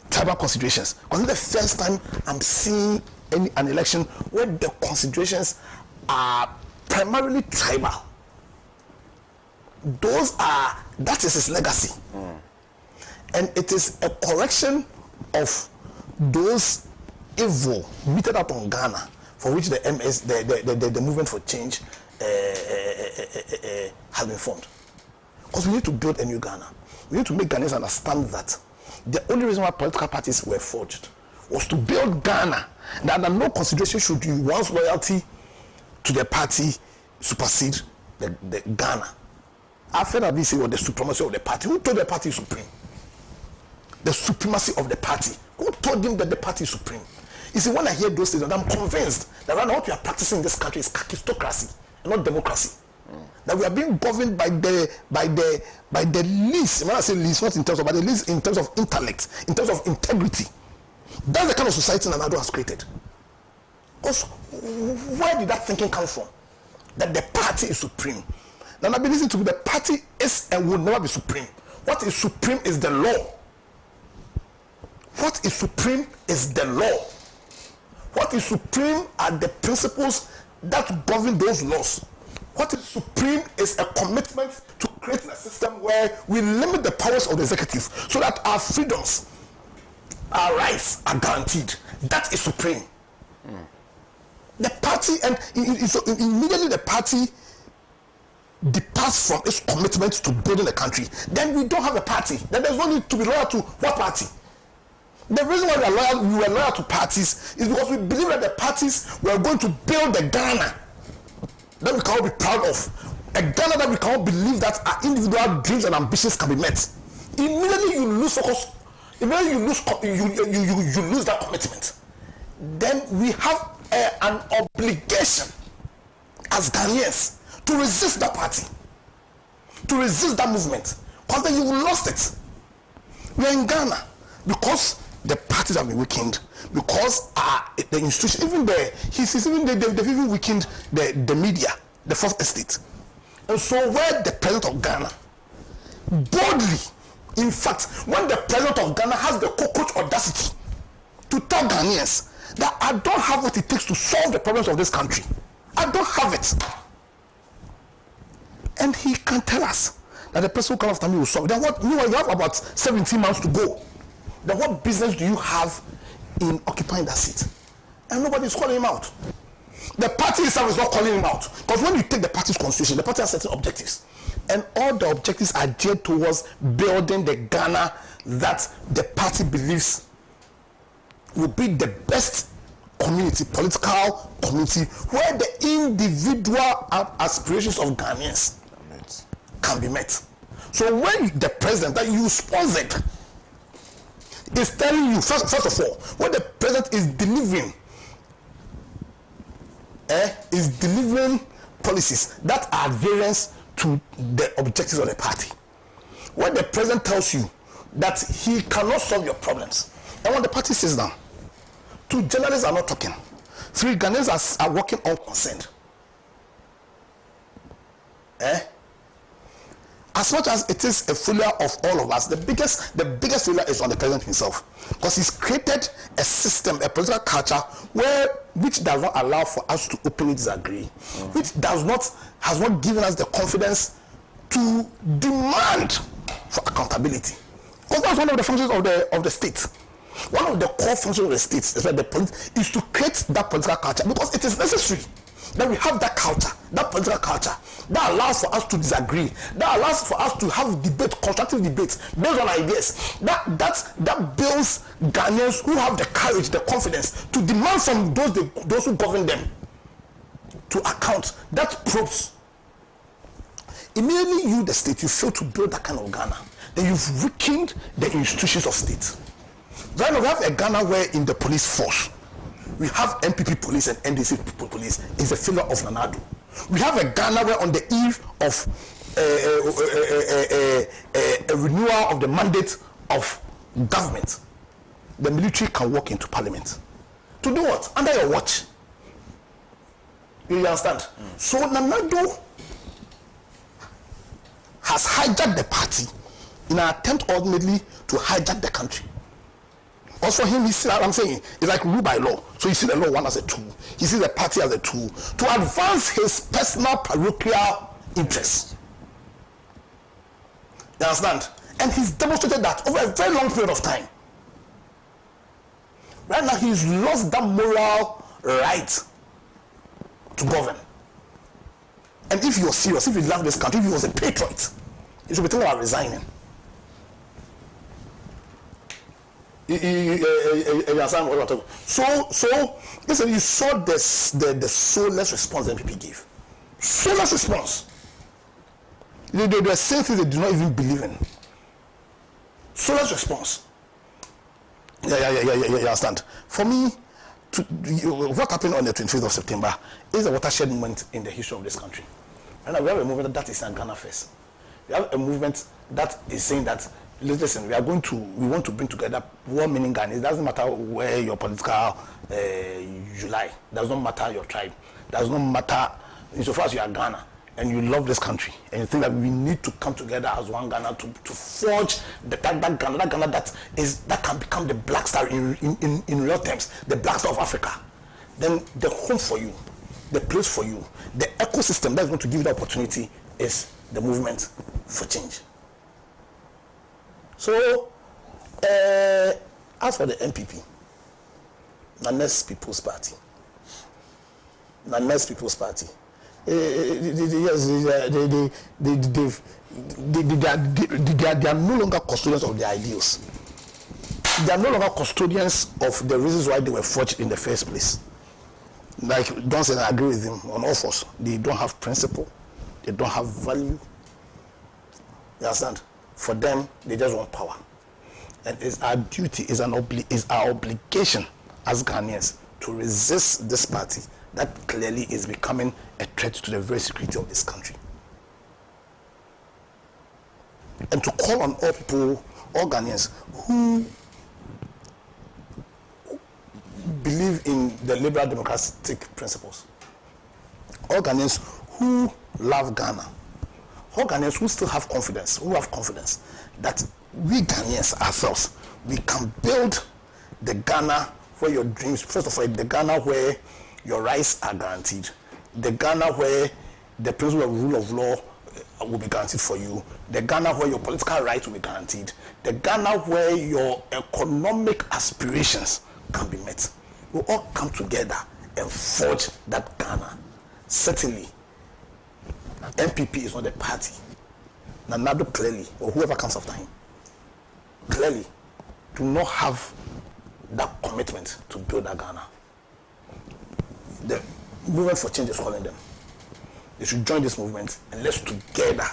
tribal considerations. Because it's the first time I'm seeing an election where the considerations are primarily tribal. That is his legacy. And it is a correction of those evil meted out on Ghana, for which the movement for change has been formed. Because we need to build a new Ghana. We need to make Ghanaians understand that the only reason why political parties were forged was to build Ghana, and that no consideration should be one's loyalty to the party supersede the Ghana. I've heard that this was the supremacy of the party. Who told the party is supreme? The supremacy of the party. Who told him that the party is supreme? You see, when I hear those things, I'm convinced that right now what we are practicing in this country is kakistocracy, and not democracy. That we are being governed by the least. When I say least, not in terms of, but the least in terms of intellect, in terms of integrity. That's the kind of society Nana Addo has created. Because where did that thinking come from? That the party is supreme. Now, I've been listening to me, the party is and will never be supreme. What is supreme is the law. What is supreme is the law. What is supreme are the principles that govern those laws. What is supreme is a commitment to creating a system where we limit the powers of the executive so that our freedoms, our rights are guaranteed. That is supreme. The party, and immediately the party departs from its commitment to building a country, then we don't have a party. Then there's no need to be loyal to what party? The reason why we were loyal to parties is because we believe that the parties were going to build the Ghana that we cannot be proud of. A Ghana that we cannot believe that our individual dreams and ambitions can be met. Immediately you lose focus, immediately you lose that commitment. Then we have an obligation as Ghanaians to resist that party, to resist that movement, because then you've lost it. We are in Ghana because the parties have been weakened, because the institution, they've even weakened the media, the Fourth Estate. And so where the president of Ghana boldly, in fact, when the president of Ghana has the cockroach audacity to tell Ghanaians that I don't have what it takes to solve the problems of this country, I don't have it. And he can tell us that the person who comes after me will solve. Then what? You have about 17 months to go. Then what business do you have in occupying that seat? And nobody is calling him out. The party itself is not calling him out. Because when you take the party's constitution, the party has certain objectives. And all the objectives are geared towards building the Ghana that the party believes will be the best community, political community, where the individual aspirations of Ghanaians can be met. So when the president that you sponsored is telling you, first of all, what the president is delivering policies that are variance to the objectives of the party. When the president tells you that he cannot solve your problems, and when the party sits down, 2 journalists are not talking, 3 Ghanaians are working unconcerned. As much as it is a failure of all of us, the biggest failure is on the president himself, because he's created a system, a political culture which does not allow for us to openly disagree, which has not given us the confidence to demand for accountability. Because that's one of the functions of the state. One of the core functions of the state is to create that political culture, because it is necessary that we have that culture, that political culture, that allows for us to disagree, that allows for us to have debate, constructive debates based on ideas, that builds Ghanaians who have the courage, the confidence to demand from those who govern them to account. That probes. Immediately you, the state, you fail to build that kind of Ghana, then you've weakened the institutions of state. Right now we have a Ghana where in the police force, we have NPP police and NDC police is a failure of Nana Addo. We have a Ghana where on the eve of a renewal of the mandate of government, the military can walk into parliament. To do what? Under your watch. You understand? So Nana Addo has hijacked the party in an attempt ultimately to hijack the country. Also for him, he sees, I'm saying, it's like rule by law. So he sees the law one as a tool. He sees the party as a tool to advance his personal parochial interests. You understand? And he's demonstrated that over a very long period of time. Right now, he's lost that moral right to govern. And if you're serious, if you love this country, if he was a patriot, you should be thinking about resigning. You understand what I'm talking about? So listen, you saw the soulless response that NPP gave. Soulless response. They were saying things they do not even believe in. Soulless response. You understand? For me, what happened on the 25th of September is a watershed moment in the history of this country. And we have a movement that is in Ghana first. We have a movement that is saying that, listen, we want to bring together one meaning Ghana. It doesn't matter where your political you lie. It does not matter your tribe. It does not matter insofar as you are Ghana and you love this country and you think that we need to come together as one Ghana to forge that Ghana that can become the black star in real terms, the black star of Africa. Then the home for you, the place for you, the ecosystem that's going to give you the opportunity is the movement for change. So, as for the NPP, Nana's People's Party, yes, they are no longer custodians of their ideals. They are no longer custodians of the reasons why they were forged in the first place. Like Johnson, I agree with him on all fours. They don't have principle. They don't have value. You understand? For them, they just want power. And it's our duty, it's our obligation as Ghanaians to resist this party that clearly is becoming a threat to the very security of this country. And to call on all people, all Ghanaians who believe in the liberal democratic principles, all Ghanaians who love Ghana, all Ghanaians who still have confidence, that we Ghanaians ourselves, we can build the Ghana where your dreams, first of all, the Ghana where your rights are guaranteed, the Ghana where the principle of rule of law will be guaranteed for you, the Ghana where your political rights will be guaranteed, the Ghana where your economic aspirations can be met. We'll all come together and forge that Ghana. Certainly, MPP is not a party. Nana Addo clearly, or whoever comes after him, clearly do not have that commitment to build that Ghana. The movement for change is calling them. They should join this movement and let's together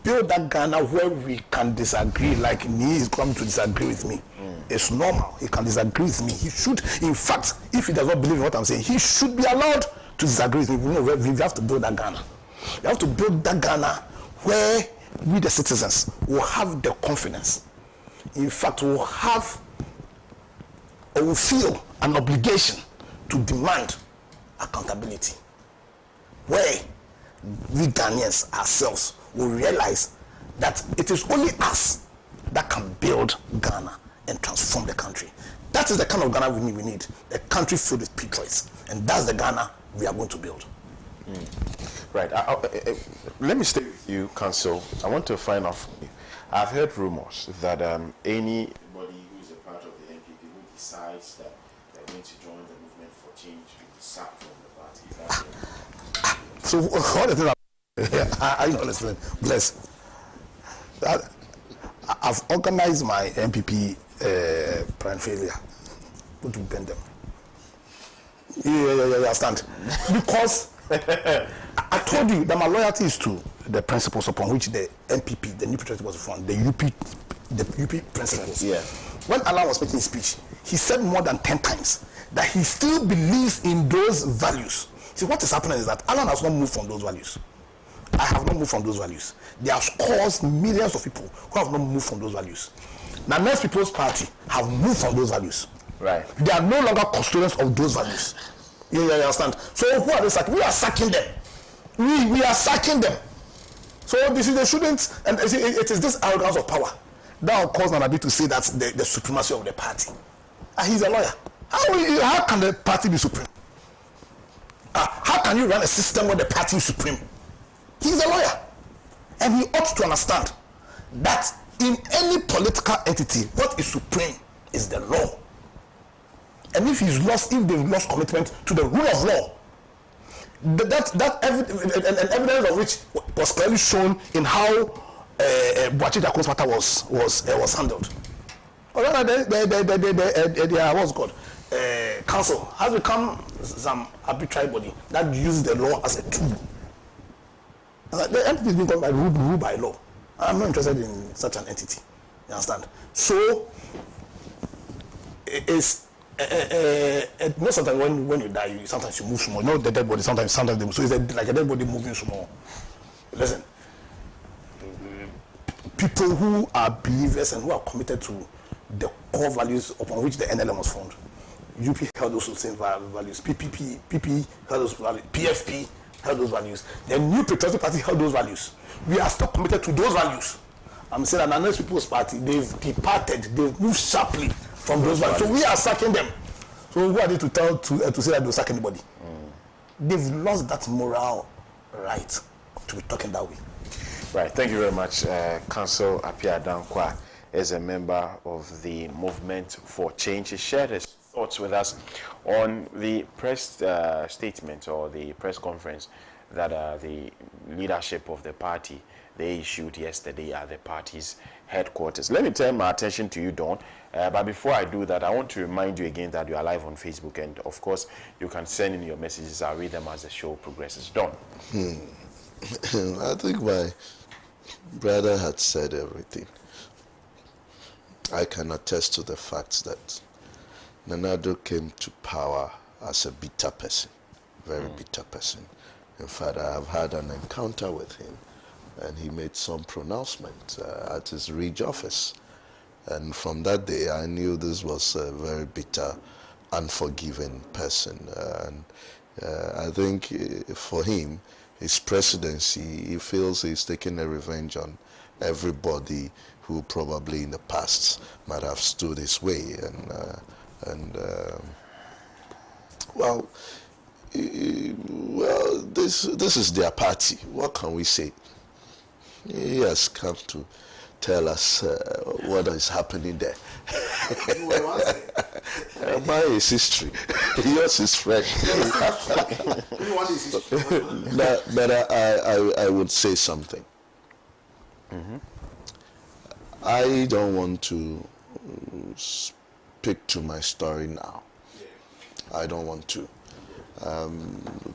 build that Ghana where we can disagree, like me is coming to disagree with me. It's normal. He can disagree with me. He should, in fact, if he does not believe in what I'm saying, he should be allowed to disagree with me. We have to build that Ghana. We have to build that Ghana where we, the citizens, will have the confidence. In fact, will have or will feel an obligation to demand accountability. Where we Ghanaians ourselves will realize that it is only us that can build Ghana and transform the country. That is the kind of Ghana we need. A country filled with patriots. And that's the Ghana we are going to build. Right. Let me stay with you, Council. I want to find out. I've heard rumors that anybody who is a part of the NPP who decides that they're going to join the movement for change will be sacked from the party. So what is it? I don't understand. Bless. I've organized my MPP prime failure. Go to bend them. Yeah, stand. Because I told you that my loyalty is to the principles upon which the NPP, the New Patriotic was formed, the UP principles. Yeah. When Alan was making his speech, he said more than 10 times that he still believes in those values. See, what is happening is that Alan has not moved from those values. I have not moved from those values. There are scores, millions of people who have not moved from those values. Now, Next People's Party have moved from those values. Right. They are no longer custodians of those values. You understand? So who are they sacking? We are sacking them. We are sacking them. So this is, they shouldn't, and it is this arrogance of power that will cause Nana Addo to say that's the supremacy of the party. And he's a lawyer. How can the party be supreme? How can you run a system where the party is supreme? He's a lawyer. And he ought to understand that in any political entity, what is supreme is the law. And if they've lost commitment to the rule of law, an evidence of which was clearly shown in how Boachi Dako's matter was handled. What's called? Council has become some arbitrary body that uses the law as a tool. The entity is being called by rule by law. I'm not interested in such an entity. You understand? So it's not sometimes when you die, sometimes you move small. Not the dead body, sometimes they move. So it's like a dead body moving small. Listen, people who are believers and who are committed to the core values upon which the NLM was formed. UP held those same values. PP held those values. PFP held those values. The New Patriotic Party held those values. We are still committed to those values. I'm saying that Next People's Party, they've departed, they've moved sharply from those values. So we are sacking them. So who are they to say that they'll sack anybody? They've lost that moral right to be talking that way. Right. Thank you very much, Council Appiah Danquah is a member of the Movement for Change. He shared his thoughts with us on the press statement or the press conference that the leadership of the party they issued yesterday at the party's headquarters. Let me turn my attention to you, Don. But before I do that, I want to remind you again that you are live on Facebook, and of course, you can send in your messages. I'll read them as the show progresses. Don. I think my brother had said everything. I can attest to the fact that Nana Addo came to power as a bitter person, very bitter person. In fact, I have had an encounter with him, and he made some pronouncement at his Ridge office. And from that day, I knew this was a very bitter, unforgiving person. And I think for him, his presidency, he feels he's taking a revenge on everybody who probably in the past might have stood his way. Well, this is their party. What can we say? He has come to tell us what is happening there. Mine is history. Yours is fresh. But I would say something. I don't want to speak to my story now. I don't want to.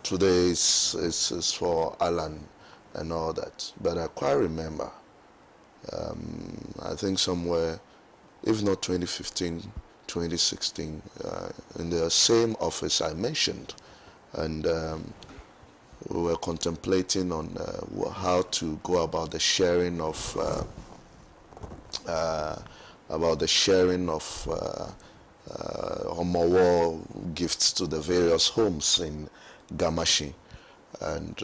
Today is for Alan and all that. But I quite remember, I think somewhere, if not 2015, 2016, in the same office I mentioned, and we were contemplating on how to go about the sharing of Omowo gifts to the various homes in Gamashi, and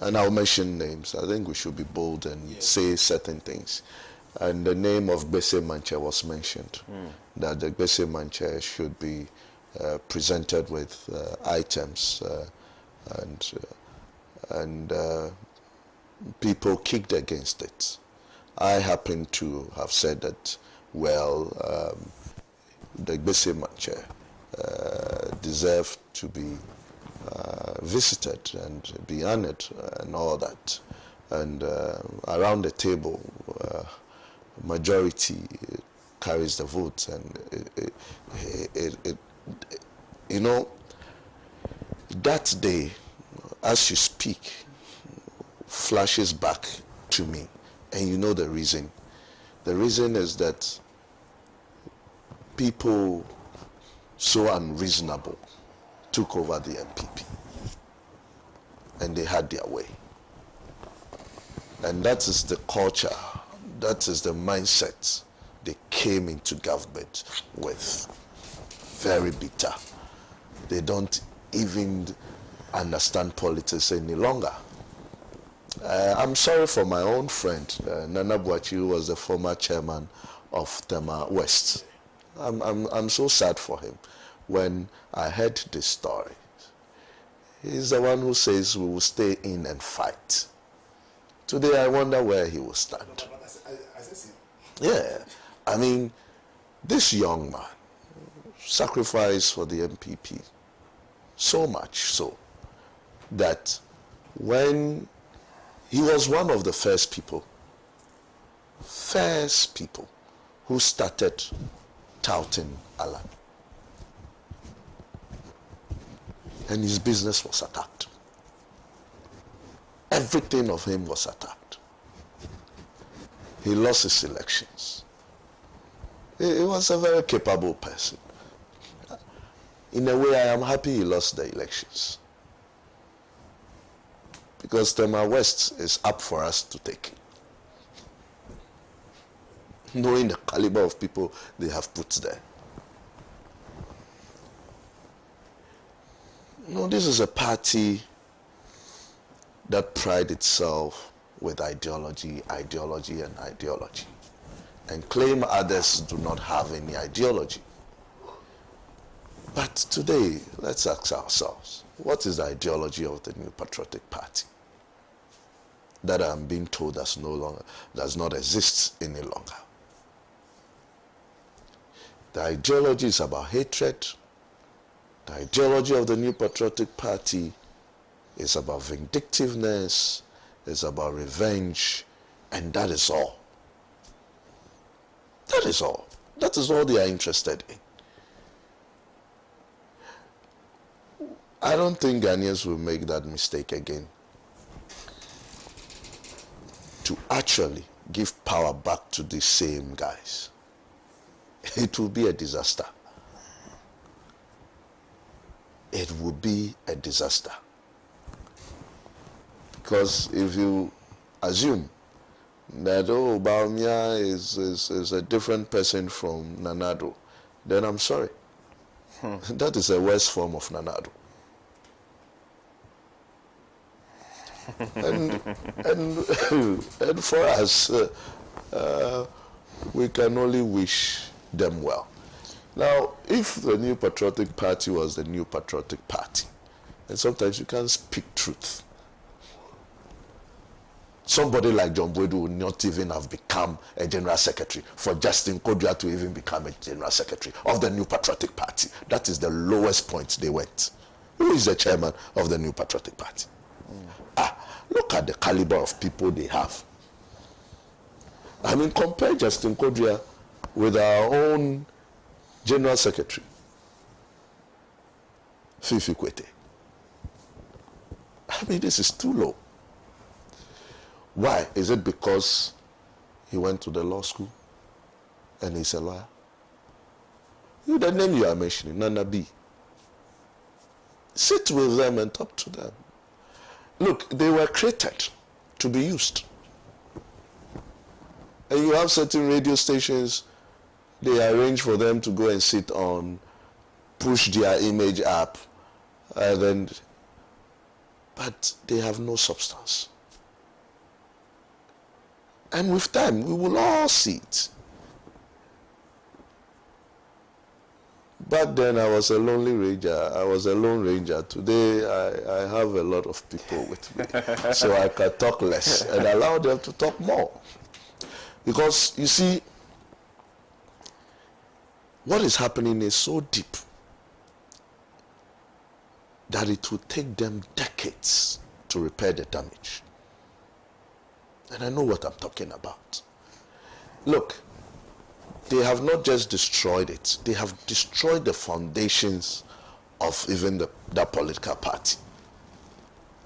I'll mention names. I think we should be bold and say certain things. And the name of Gbese Manche was mentioned, that the Gbese Manche should be presented with items, and people kicked against it. I happen to have said that, well, the Gbese Manche deserve to be visited and be honored and all that. And around the table, majority carries the vote, and it you know, that day, as you speak, flashes back to me, and you know the reason. The reason is that people so unreasonable took over the MPP, and they had their way. And that is the culture, that is the mindset they came into government with. Very bitter. They don't even understand politics any longer. I'm sorry for my own friend, Nana Boachi, who was the former chairman of Tema West. I'm so sad for him. When I heard this story, he's the one who says we will stay in and fight. Today I wonder where he will stand. Yeah, I mean, this young man sacrificed for the MPP, so much so that when he was one of the first people who started touting Alan, and his business was attacked. Everything of him was attacked. He lost his elections. He was a very capable person. In a way, I am happy he lost the elections, because Tema West is up for us to take, knowing the caliber of people they have put there. No, this is a party that pride itself with ideology, and claim others do not have any ideology. But today, let's ask ourselves, what is the ideology of the New Patriotic Party that I'm being told does not exist any longer? The ideology is about hatred. The ideology of the New Patriotic Party is about vindictiveness, it's about revenge, and that is all. That is all. That is all they are interested in. I don't think Ghanaians will make that mistake again, to actually give power back to these same guys. It will be a disaster. It will be a disaster. Because if you assume that, Bawumia is a different person from Nana Addo, then I'm sorry. That is a worse form of Nana Addo. and for us, we can only wish them well. Now, if the New Patriotic Party was the New Patriotic Party, and sometimes you can't speak truth. somebody like John Boydu would not even have become a general secretary, for Justin Kodua to even become a general secretary of the New Patriotic Party. That is the lowest point they went. Who is the chairman of the New Patriotic Party? Look at the caliber of people they have. I mean, compare Justin Kodua with our own general secretary, Fifi Kwete. I mean, this is too low. Why? Is it because he went to the law school and he's a lawyer? The name you are mentioning, Nana B. Sit with them and talk to them. Look, they were created to be used. And you have certain radio stations, they arrange for them to go and sit on, push their image up, but they have no substance. And with time, we will all see it. Back then, I was a lonely ranger. I was a lone ranger. Today, I have a lot of people with me. So I can talk less and allow them to talk more. Because, you see, what is happening is so deep that it will take them decades to repair the damage. And I know what I'm talking about. Look, they have not just destroyed it, they have destroyed the foundations of even that political party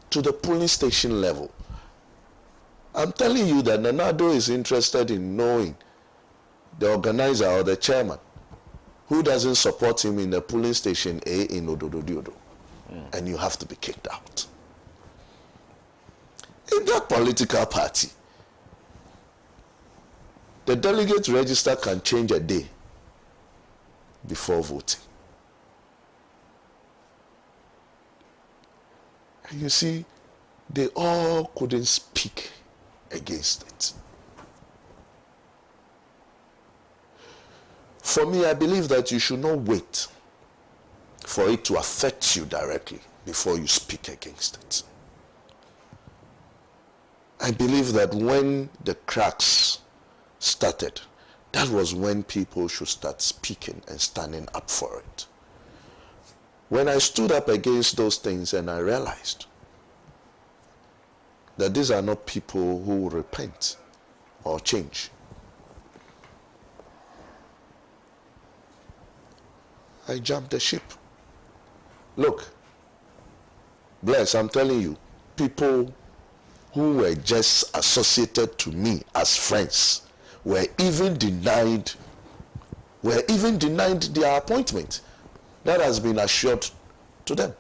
to the polling station level. I'm telling you that Nana Addo is interested in knowing the organizer or the chairman who doesn't support him in the polling station A in Ododo-Diodo. And you have to be kicked out. In that political party, the delegate register can change a day before voting. And you see, they all couldn't speak against it. For me, I believe that you should not wait for it to affect you directly before you speak against it. I believe that when the cracks started, that was when people should start speaking and standing up for it. When I stood up against those things and I realized that these are not people who will repent or change, I jumped the ship. Look, Bless, I'm telling you, people who were just associated to me as friends were even denied their appointment. That has been assured to them.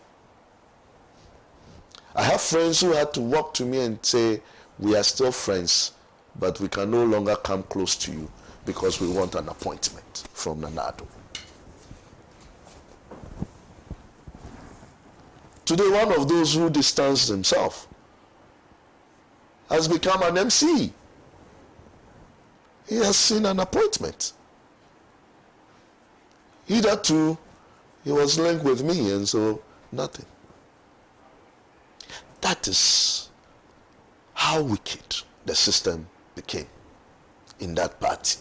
I have friends who had to walk to me and say, we are still friends, but we can no longer come close to you because we want an appointment from Nana Addo. Today, one of those who distanced himself has become an MC. He has seen an appointment. Hitherto, he was linked with me, and so nothing. That is how wicked the system became in that party.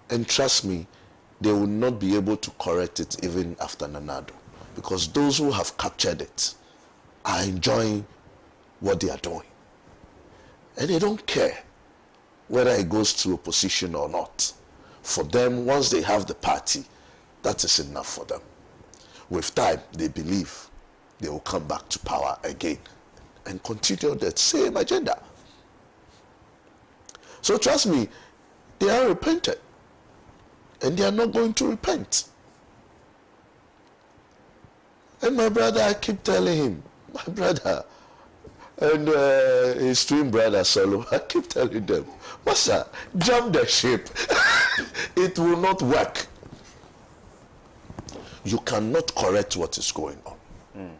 And trust me, they will not be able to correct it even after Nana Addo, because those who have captured it are enjoying what they are doing. And they don't care whether it goes to opposition or not. For them, once they have the party, that is enough for them. With time, they believe they will come back to power again and continue that same agenda. So trust me, they are repented. And they are not going to repent. And my brother, I keep telling him, my brother, and his twin brother Solo, I keep telling them, Master, jump the ship. It will not work. You cannot correct what is going on.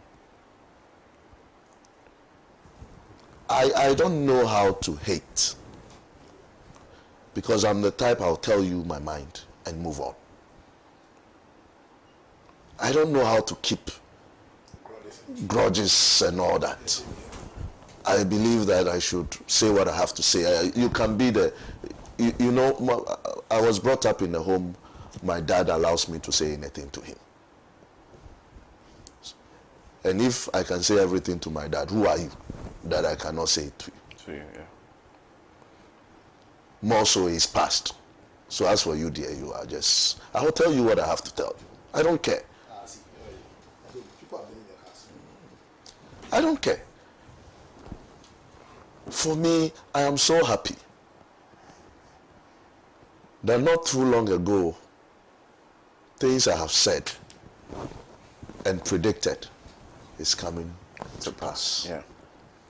I don't know how to hate, because I'm the type I'll tell you my mind and move on. I don't know how to keep grudges and all that. I believe that I should say what I have to say. You can be the, you know, I was brought up in a home, my dad allows me to say anything to him. And if I can say everything to my dad, who are you that I cannot say it to you? To you, yeah. More so is past. So as for you, dear, you are just, I will tell you what I have to tell you. I don't care. I don't care. For me, I am so happy that not too long ago, things I have said and predicted is coming to pass. Yeah.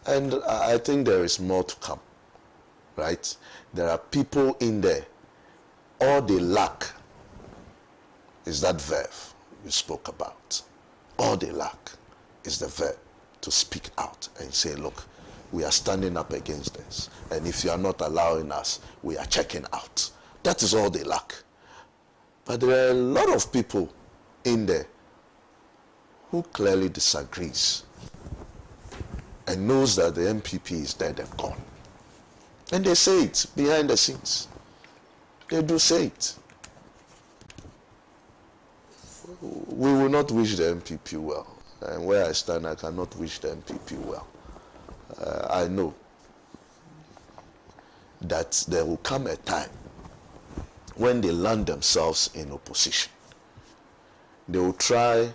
And I think there is more to come, right? There are people in there, all they lack is that verve you spoke about. All they lack is the verve to speak out and say, look, we are standing up against this. And if you are not allowing us, we are checking out. That is all they lack. But there are a lot of people in there who clearly disagrees and knows that the MPP is dead and gone. And they say it behind the scenes. They do say it. We will not wish the MPP well. And where I stand, I cannot wish the MPP well. I know that there will come a time when they land themselves in opposition. They will try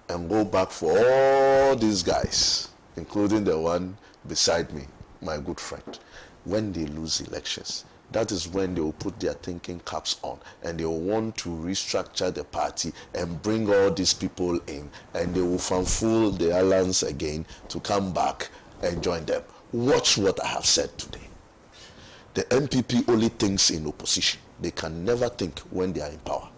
and go back for all these guys, including the one beside me, my good friend. When they lose elections, that is when they will put their thinking caps on and they will want to restructure the party and bring all these people in, and they will fanfool the alliance again to come back and join them. Watch what I have said today. The MPP only thinks in opposition. They can never think when they are in power.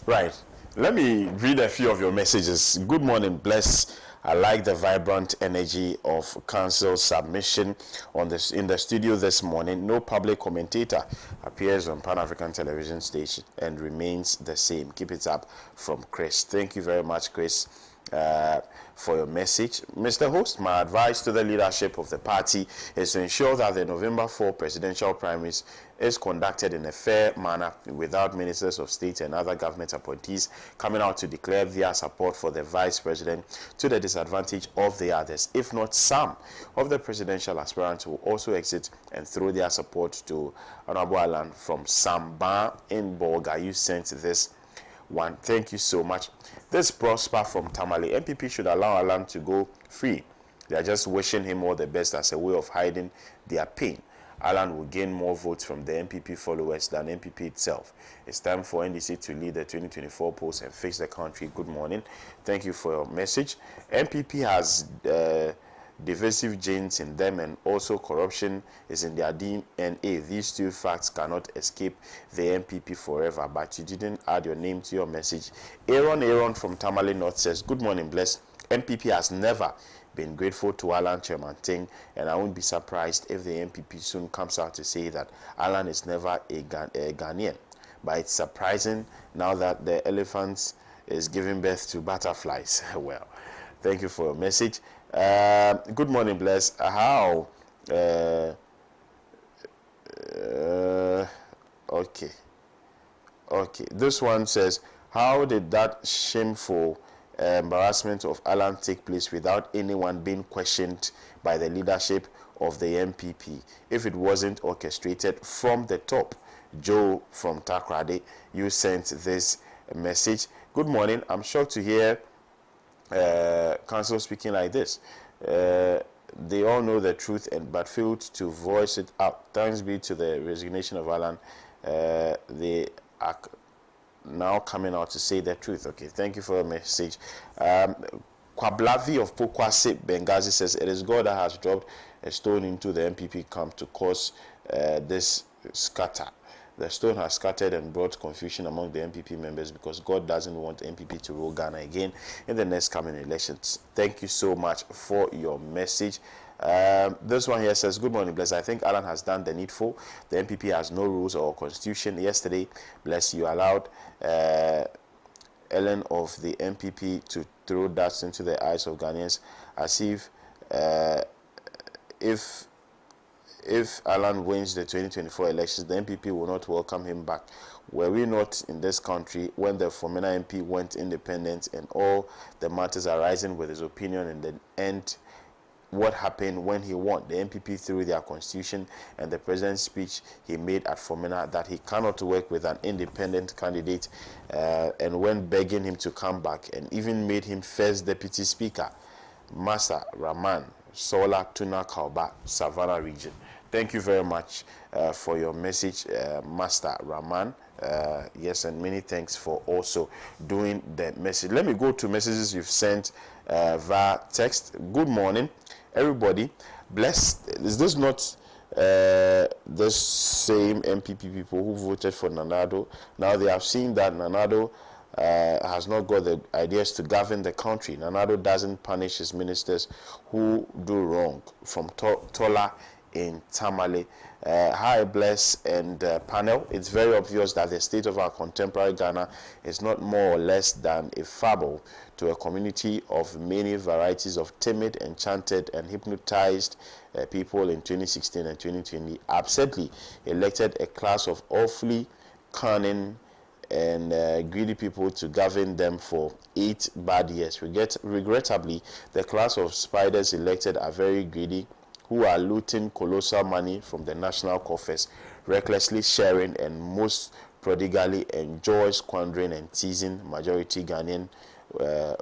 Right. Let me read a few of your messages. Good morning, bless. I like the vibrant energy of council submission on this in the studio this morning. No public commentator appears on Pan-African television station and remains the same. Keep it up, from Chris. Thank you very much, Chris, for your message. Mr. Host, my advice to the leadership of the party is to ensure that the November 4 presidential primaries is conducted in a fair manner without ministers of state and other government appointees coming out to declare their support for the vice president to the disadvantage of the others. If not, some of the presidential aspirants will also exit and throw their support to Honorable Alan from Samba in Bolga. You sent this one. Thank you so much. This Prosper from Tamale. MPP should allow Alan to go free. They are just wishing him all the best as a way of hiding their pain. Alan will gain more votes from the MPP followers than MPP itself. It's time for NDC to lead the 2024 polls and fix the country. Good morning. Thank you for your message. MPP has divisive genes in them, and also corruption is in their DNA. These two facts cannot escape the MPP forever. But you didn't add your name to your message. Aaron from Tamale North says, good morning, bless. MPP has never been grateful to Alan Kyerematen, and I won't be surprised if the MPP soon comes out to say that Alan is never a Ghanaian. But it's surprising now that the elephant is giving birth to butterflies. Well, thank you for your message. Good morning, bless. How? Okay. This one says, how did that shameful embarrassment of Alan take place without anyone being questioned by the leadership of the MPP? If it wasn't orchestrated from the top. Joe from Takrade, you sent this message. Good morning. I'm shocked to hear council speaking like this. They all know the truth but failed to voice it out. Thanks be to the resignation of Alan. They are now coming out to say the truth. Okay, thank you for your message. Kwablavi of Pokwase, Benghazi says, it is God that has dropped a stone into the MPP camp to cause this scatter. The stone has scattered and brought confusion among the MPP members because God doesn't want MPP to rule Ghana again in the next coming elections. Thank you so much for your message. This one here says, good morning, bless. I think Alan has done the needful. The MPP has no rules or constitution. Yesterday, bless, you allowed Ellen of the MPP to throw dust into the eyes of Ghanaians, as if Alan wins the 2024 elections, the MPP will not welcome him back. Were we not in this country when the Fomena MP went independent and all the matters arising with his opinion in the end? What happened when he won? The MPP threw their constitution and the president's speech he made at Fomena that he cannot work with an independent candidate, and when begging him to come back, and even made him first deputy speaker. Masa Rahman, Sola Tuna Kauba, Savannah region. Thank you very much for your message, Master Rahman. Yes, and many thanks for also doing the message. Let me go to messages you've sent via text. Good morning, everybody. Blessed. Is this not the same MPP people who voted for Nanado? Now they have seen that Nanado has not got the ideas to govern the country. Nanado doesn't punish his ministers who do wrong. From Tola in Tamale. Hi, Bless and panel. It's very obvious that the state of our contemporary Ghana is not more or less than a fable to a community of many varieties of timid, enchanted, and hypnotized people in 2016 and 2020 absently elected a class of awfully cunning and greedy people to govern them for 8 bad years. Regrettably, the class of spiders elected are very greedy, who are looting colossal money from the national coffers, recklessly sharing, and most prodigally enjoy squandering and teasing majority Ghanaian,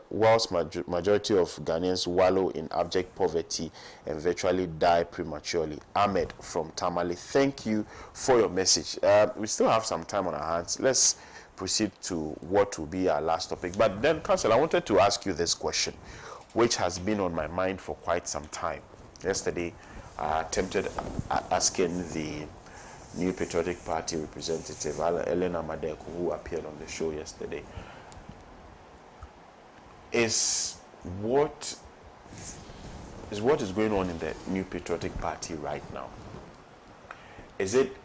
whilst majority of Ghanaians wallow in abject poverty and virtually die prematurely. Ahmed from Tamale, thank you for your message. We still have some time on our hands. Let's proceed to what will be our last topic. But then, Council, I wanted to ask you this question, which has been on my mind for quite some time. Yesterday, I attempted asking the New Patriotic Party representative, Elena Madeko, who appeared on the show yesterday, is what is going on in the New Patriotic Party right now? Is it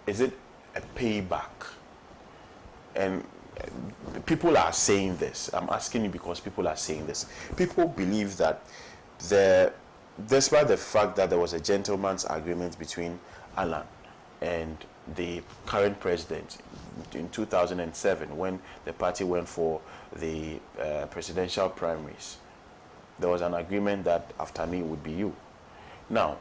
a payback? And people are saying this. I'm asking you because people are saying this. People believe that despite the fact that there was a gentleman's agreement between Alan and the current president in 2007 when the party went for the presidential primaries, there was an agreement that after me would be you. Now,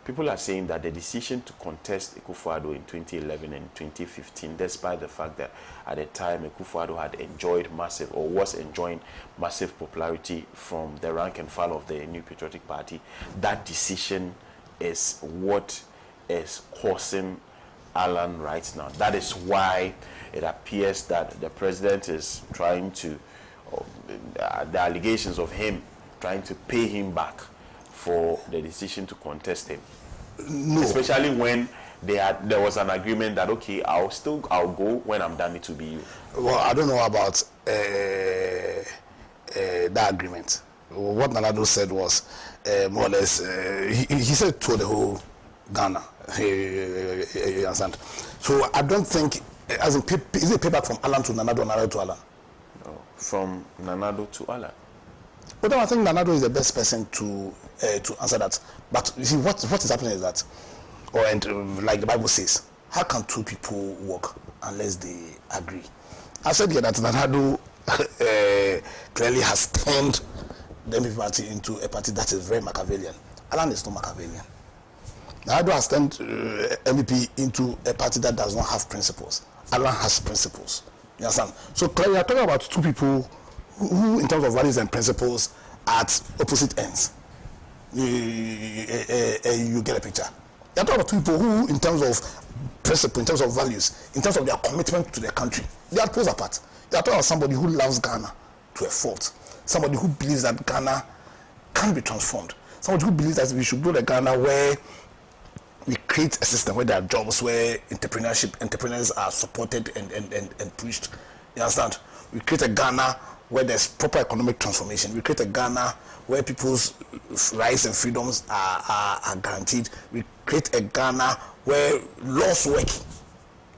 people are saying that the decision to contest Akufo-Addo in 2011 and 2015, despite the fact that at the time Akufo-Addo had enjoyed massive, or was enjoying massive popularity from the rank and file of the New Patriotic Party, that decision is what is causing Alan right now. That is why it appears that the president is trying to, the allegations of him trying to pay him back for the decision to contest him. No. Especially when there was an agreement that, okay, I'll go when I'm done, it will be you. Well, I don't know about that agreement. What Nanado said was more or less, he said to the whole Ghana. You understand? So I don't think, as in, is it payback from Alan to Nanado or Nanado to Alan? No, from Nanado to Alan. But I think Nanado is the best person to answer that. But you see, what is happening is that, like the Bible says, how can two people work unless they agree? I said here that Nanado clearly has turned the MPP party into a party that is very Machiavellian. Alan is not Machiavellian. Nanado has turned MPP into a party that does not have principles. Alan has principles. You understand? So clearly, we are talking about two people who, in terms of values and principles, are at opposite ends. You get a picture. There are two people who, in terms of principle, in terms of values, in terms of their commitment to their country, they are poles apart. They are talking about somebody who loves Ghana to a fault, somebody who believes that Ghana can be transformed, somebody who believes that we should build a Ghana where we create a system where there are jobs, where entrepreneurs are supported and pushed. You understand? We create a Ghana where there's proper economic transformation. We create a Ghana where people's rights and freedoms are guaranteed. We create a Ghana where laws work.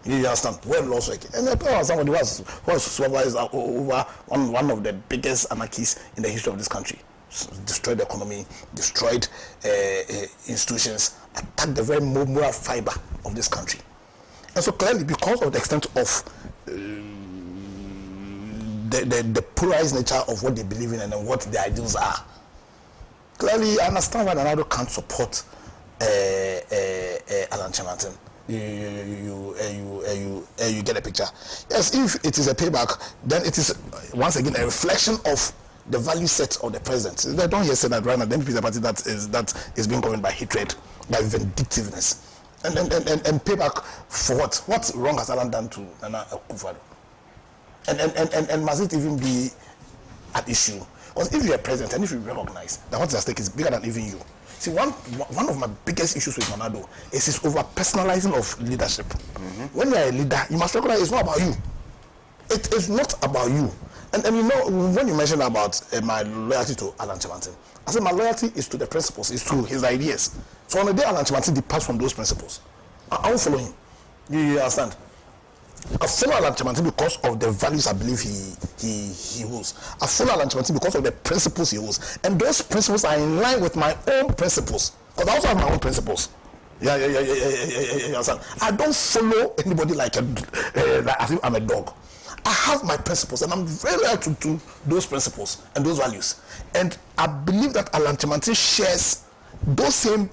You You understand? Where laws work. And somebody who was supervised over one of the biggest anarchies in the history of this country. Destroyed the economy, destroyed institutions, attacked the very moral fiber of this country. And so clearly, because of the extent of the polarized nature of what they believe in and what their ideals are, clearly I understand why Nana Addo can't support Alan Kyerematen. You get a picture. Yes, if it is a payback, then it is once again a reflection of the value set of the president. They don't hear say that right now. The NPP is a party that is being governed by hatred, by vindictiveness, and payback for what? What wrong has Alan done to Nana Akufo-Addo? And must it even be an issue? Because if you're president and if you recognize that what's at stake is bigger than even you. See, one of my biggest issues with Nana Addo is his over-personalizing of leadership. When you're a leader, you must recognize it's not about you. It is not about you. And you know, when you mentioned about my loyalty to Alan Kyerematen, I said my loyalty is to the principles, is to his ideas. So on the day Alan Kyerematen departs from those principles, I won't follow him. You understand? I follow Alan Kyerematen because of the values I believe he holds. I follow Alan Kyerematen because of the principles he holds. And those principles are in line with my own principles. Because I also have my own principles. Yeah. I don't follow anybody like as if I'm a dog. I have my principles and I'm very loyal to those principles and those values. And I believe that Alan Kyerematen shares those same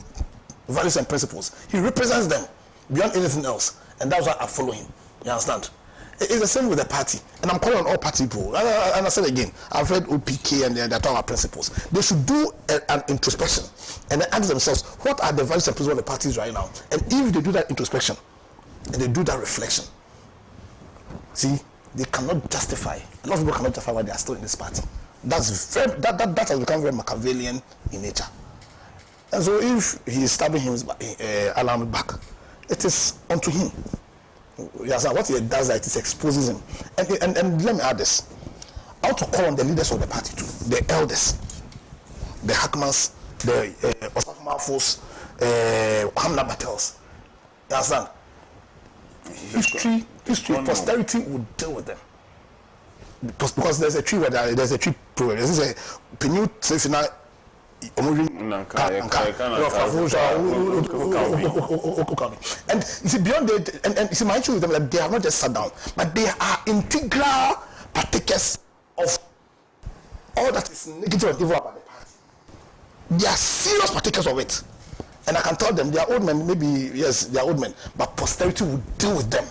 values and principles. He represents them beyond anything else. And that's why I follow him. You understand? It's the same with the party. And I'm calling on all party people. And I said again, I've read OPK and they're talking about principles. They should do an introspection and then ask themselves, what are the values and principles of the parties right now? And if they do that introspection and they do that reflection, see, they cannot justify. A lot of people cannot justify why they are still in this party. That has become very Machiavellian in nature. And so if he is stabbing him Alan back, it is unto him. Yes, what he does is it exposes him. And let me add this. I want to call on the leaders of the party too, the elders, the Hackmans, the Osaf Mafos, Kwamna Battles. You understand? History, posterity will deal with them. Because there's a tree where there's a tree proverb. This is a Penu Sefina and you see beyond that, and you see my issue with them, like they have not just sat down, but they are integral partakers of all that is negative and evil about the party. They are serious partakers of it. And I can tell them they are old men, maybe yes, they are old men, but posterity will deal with them,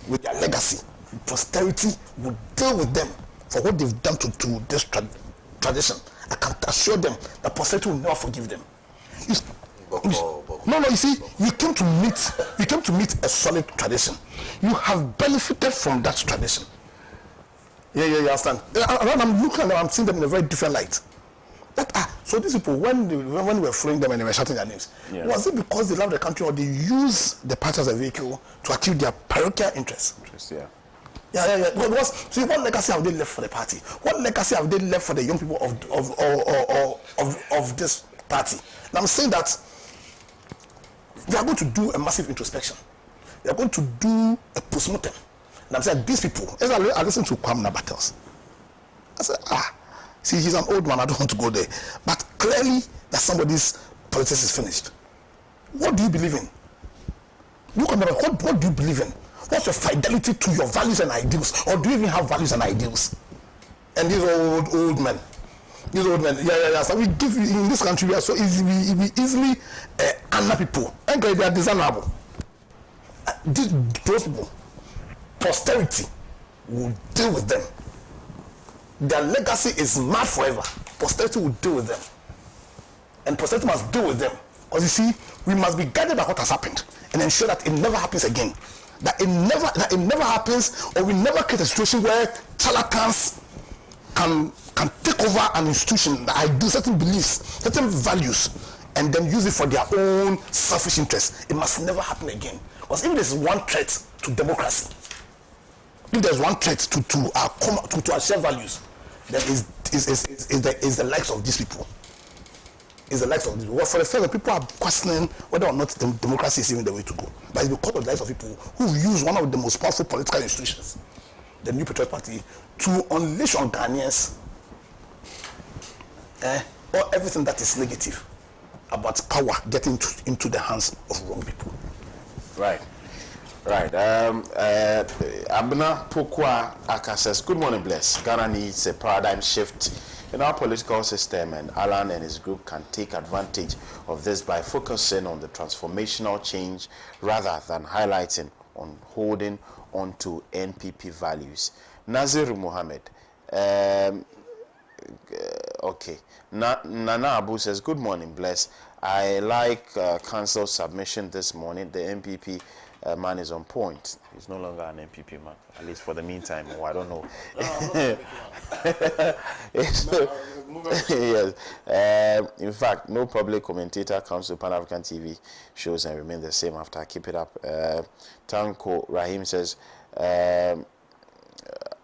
with their legacy. Posterity will deal with them for what they've done to this tradition. I can assure them that posterity will never forgive them. No, you see, you came to meet a solid tradition. You have benefited from that tradition. Yeah, you understand? I'm looking at them, I'm seeing them in a very different light. So these people, when we were following them and they were shouting their names, was it because they love the country or they use the party as a vehicle to achieve their parochial interests? Yeah. See, what legacy have they left for the party? What legacy have they left for the young people of this party? And I'm saying that we are going to do a massive introspection. We are going to do a postmortem. And I'm saying these people, as I listen to Kwamna Battles, I said, see, he's an old man, I don't want to go there. But clearly that somebody's politics is finished. What do you believe in? Look at me, what do you believe in? What's your fidelity to your values and ideals? Or do you even have values and ideals? And these old men. So we give in this country, we are so easily honor people. And they are dishonorable. Those people, posterity will deal with them. Their legacy is mad forever. Posterity will deal with them. And posterity must deal with them. Because you see, we must be guided by what has happened and ensure that it never happens again. That it never happens, or we never create a situation where charlatans can take over an institution that I do certain beliefs, certain values, and then use it for their own selfish interests. It must never happen again. Because if there's one threat to democracy, if there's one threat to our shared values, then is the likes of these people. is the likes of this. Well, for the fact that people are questioning whether or not democracy is even the way to go. But it's because of the likes of people who use one of the most powerful political institutions, the New Patriot Party, to unleash on Ghanaians or everything that is negative about power getting into the hands of wrong people. Right. Abna Pokwa Aka says, good morning, Bless. Ghana needs a paradigm shift in our political system, and Alan and his group can take advantage of this by focusing on the transformational change rather than highlighting on holding on to NPP values. Nazir Mohammed. Okay. Nana Abu says, good morning, Bless. I like council submission this morning. The NPP man is on point. He's no longer an NPP man, at least for the meantime. Oh, I don't know. Yes. In fact, no public commentator comes to Pan-African TV shows and remain the same after. Keep it up. Tanko Rahim says,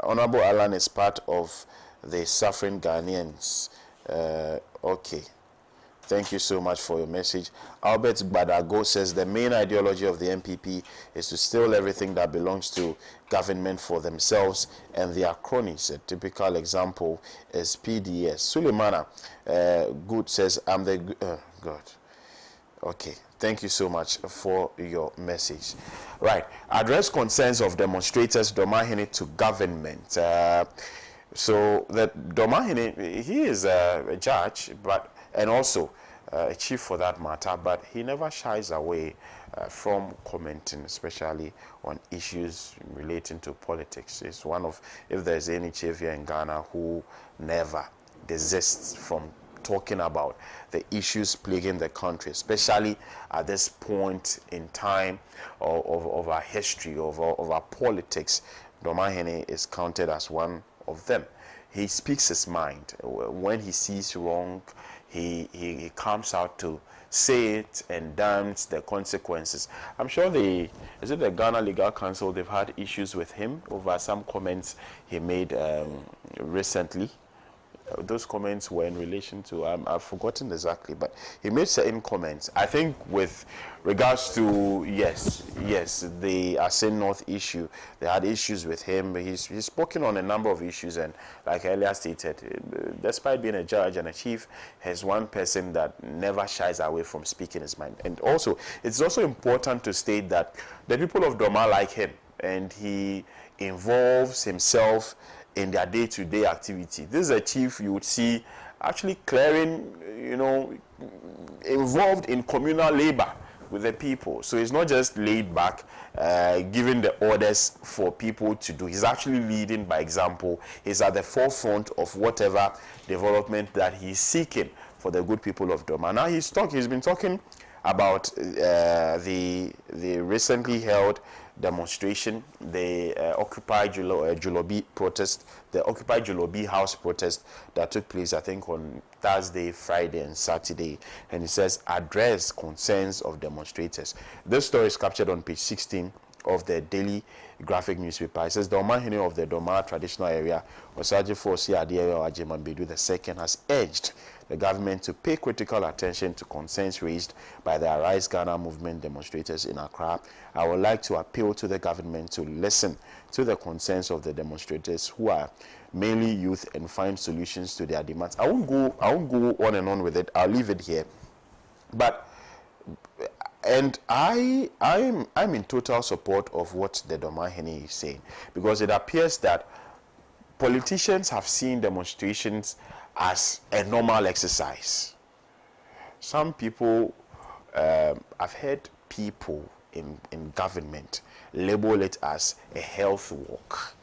Honorable Alan is part of the suffering Ghanaians. Okay. Thank you so much for your message. Albert Badago says the main ideology of the NPP is to steal everything that belongs to government for themselves and their cronies. A typical example is PDS. Suleimana Good says, I'm the... God. Okay. Thank you so much for your message. Right. Address concerns of demonstrators Domahini to government. So that Domahini, he is a judge, and also a chief for that matter, but he never shies away from commenting, especially on issues relating to politics. It's one of, if there's any chief here in Ghana who never desists from talking about the issues plaguing the country, especially at this point in time of our history, of our politics. Domahini is counted as one of them. He speaks his mind. When he sees wrong, he comes out to say it and damns the consequences. I'm sure the Ghana Legal Council, they've had issues with him over some comments he made recently. Those comments were in relation to, I've forgotten exactly, but he made certain comments. I think with regards to, yes, the Asin North issue, they had issues with him. He's spoken on a number of issues, and like earlier stated, despite being a judge and a chief, he's one person that never shies away from speaking his mind. And also, it's also important to state that the people of Doma like him, and he involves himself in their day-to-day activity. This is a chief you would see actually clearing, involved in communal labor with the people. So he's not just laid back, giving the orders for people to do. He's actually leading by example. He's at the forefront of whatever development that he's seeking for the good people of Doma. Now he's been talking about the recently held demonstration, the Occupy Julobi protest, the Occupy Julobi House protest that took place, I think, on Thursday, Friday, and Saturday. And he says, address concerns of demonstrators. This story is captured on page 16 of the Daily Graphic newspaper. It says the Omahini of the Doma traditional area, Osaji Fosi Adeyo Ajimambedu II, has urged the government to pay critical attention to concerns raised by the Arise Ghana movement demonstrators in Accra. I would like to appeal to the government to listen to the concerns of the demonstrators, who are mainly youth, and find solutions to their demands. I won't go on and on with it. I'll leave it here. But I'm in total support of what the Domahini is saying, because it appears that politicians have seen demonstrations as a normal exercise. Some people, I've heard people in government label it as a health walk.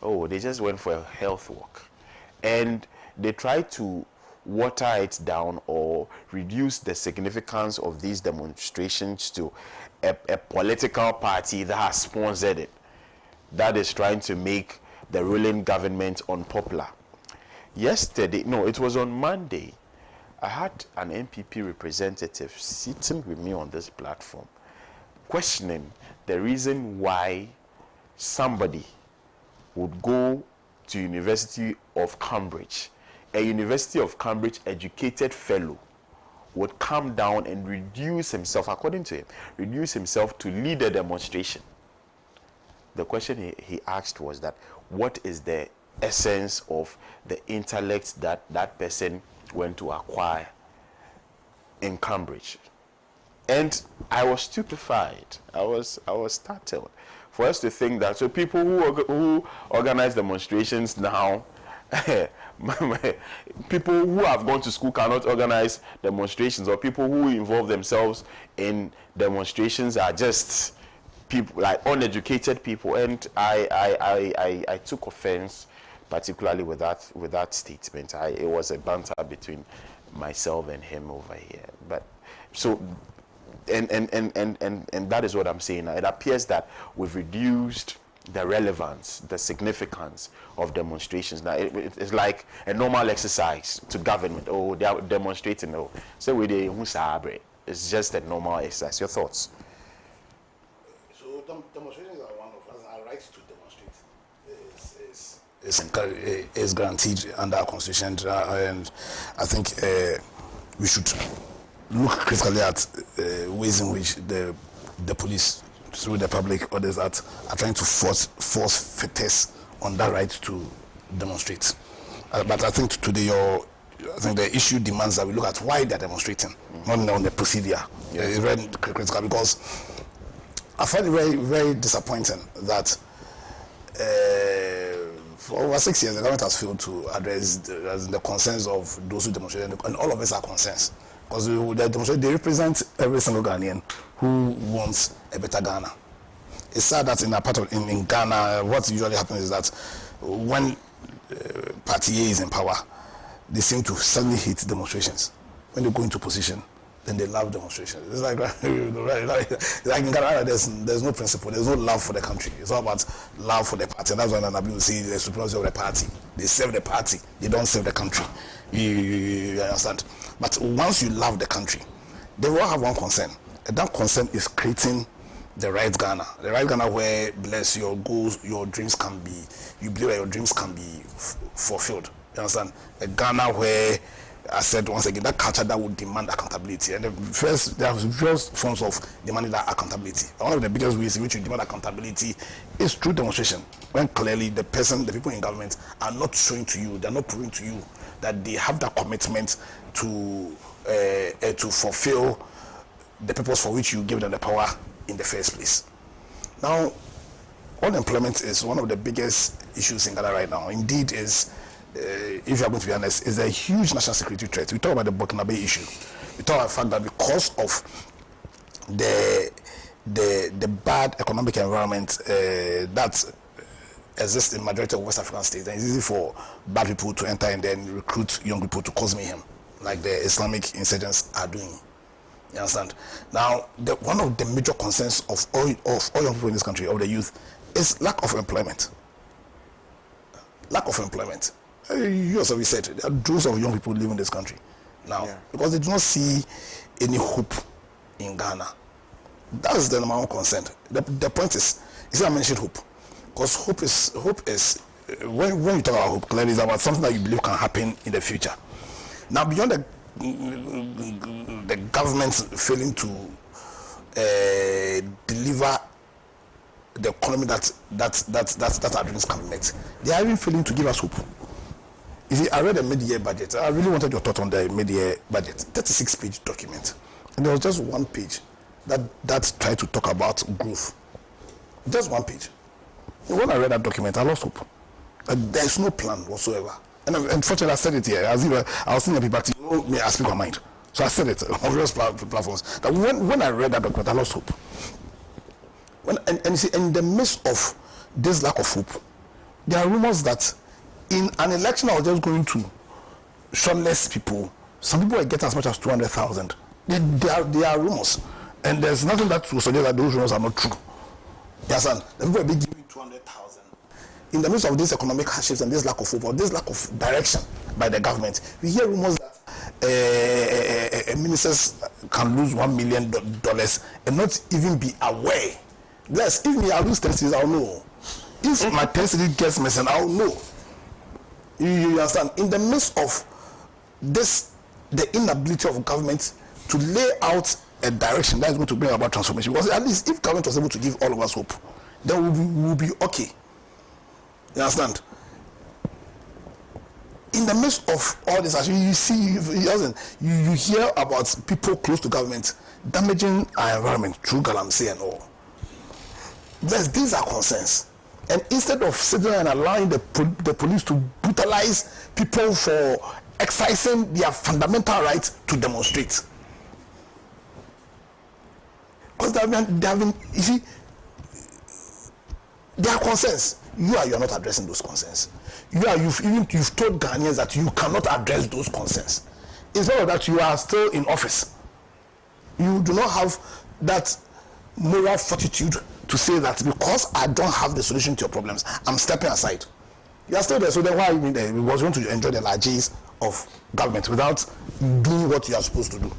Oh, they just went for a health walk. And they try to water it down or reduce the significance of these demonstrations to a political party that has sponsored it, that is trying to make the ruling government unpopular. Yesterday, no, it was on Monday, I had an NPP representative sitting with me on this platform, questioning the reason why somebody would go to University of Cambridge, a University of Cambridge educated fellow, would come down and reduce himself, according to him, reduce himself to lead a demonstration. The question he asked was that, what is the essence of the intellect that that person went to acquire in Cambridge? And I was stupefied. I was startled for us to think that. So people who organize demonstrations now, people who have gone to school cannot organize demonstrations, or people who involve themselves in demonstrations are just people, like uneducated people. And I took offense, particularly with that statement. It was a banter between myself and him over here. But so. And that is what I'm saying now. It appears that we've reduced the relevance, the significance of demonstrations. Now it's like a normal exercise to government. Oh, they are demonstrating. Oh, so it's just a normal exercise. Your thoughts? So demonstrations are one of us. Our right to demonstrate is guaranteed under our constitution, and I think we should look critically at ways in which the police, through the public orders, that are trying to force fitters on that right to demonstrate. But I think today the issue demands that we look at why they're demonstrating, not on the procedure. Yeah. It's very critical, because I find it very, very disappointing that for over 6 years the government has failed to address the concerns of those who demonstrate, and all of us are concerns. Because they represent every single Ghanaian who wants a better Ghana. It's sad that in Ghana, what usually happens is that when Party A is in power, they seem to suddenly hate demonstrations. When they go into position, then they love demonstrations. It's like in Ghana, there's no principle, there's no love for the country. It's all about love for the party. And that's why Nana will see the supremacy of the party. They serve the party, they don't serve the country. You understand? But once you love the country, they will have one concern. And that concern is creating the right Ghana. The right Ghana where, bless, your goals, your dreams can be, you believe that your dreams can be fulfilled. You understand? A Ghana where, I said once again, that culture that would demand accountability. And there are various forms of demanding that accountability. One of the biggest ways in which you demand accountability is through demonstration. When clearly the people in government are not showing to you, they're not proving to you that they have that commitment to fulfill the purpose for which you give them the power in the first place. Now, unemployment is one of the biggest issues in Ghana right now. Indeed, if you are going to be honest, is a huge national security threat. We talk about the Burkina Faso issue. We talk about the fact that because of the bad economic environment that exists in majority of West African states, and it's easy for bad people to enter and then recruit young people to cause mayhem, like the Islamic insurgents are doing. You understand? Now, one of the major concerns of all young people in this country, of the youth, is lack of employment. Lack of employment. You yourself said there are droves of young people living in this country now, because they do not see any hope in Ghana. That's the number one concern. The point is, I mentioned hope, because hope is when you talk about hope, clearly it's about something that you believe can happen in the future. Now, beyond the government failing to deliver the economy that our dreams can be met, they are even failing to give us hope. You see, I read a mid-year budget. I really wanted your thought on the mid-year budget, 36-page document, and there was just one page that tried to talk about growth. Just one page. And when I read that document, I lost hope. There is no plan whatsoever. And unfortunately, I said it here. As if I was thinking people, me, I speak my mind. So I said it on various platforms. That when I read that document, I lost hope. And you see, in the midst of this lack of hope, there are rumors that in an election I was just going to shortlist people. Some people will get as much as 200,000. There are rumors. And there's nothing that will suggest that those rumors are not true. Yes, and the people will be giving 200,000. In the midst of this economic hardships and this lack of hope, or this lack of direction by the government, we hear rumors that ministers can lose $1 million and not even be aware. Yes, if me I lose 10 cities, I'll know. If my 10 cities gets missing, I'll know. You understand? In the midst of this the inability of government to lay out a direction that is going to bring about transformation. Because at least if government was able to give all of us hope, then we'll be okay. You understand? In the midst of all this, actually, you hear about people close to government damaging our environment through galamsey and all. These are concerns. And instead of sitting and allowing the police to brutalize people for exercising their fundamental right to demonstrate, because they have been, you see, there are concerns. You are not addressing those concerns. You've told Ghanaians that you cannot address those concerns. Instead of that, you are still in office. You do not have that moral fortitude to say that because I don't have the solution to your problems, I'm stepping aside. You are still there, so then why are you there? Because you want to enjoy the largesse of government without doing what you are supposed to do.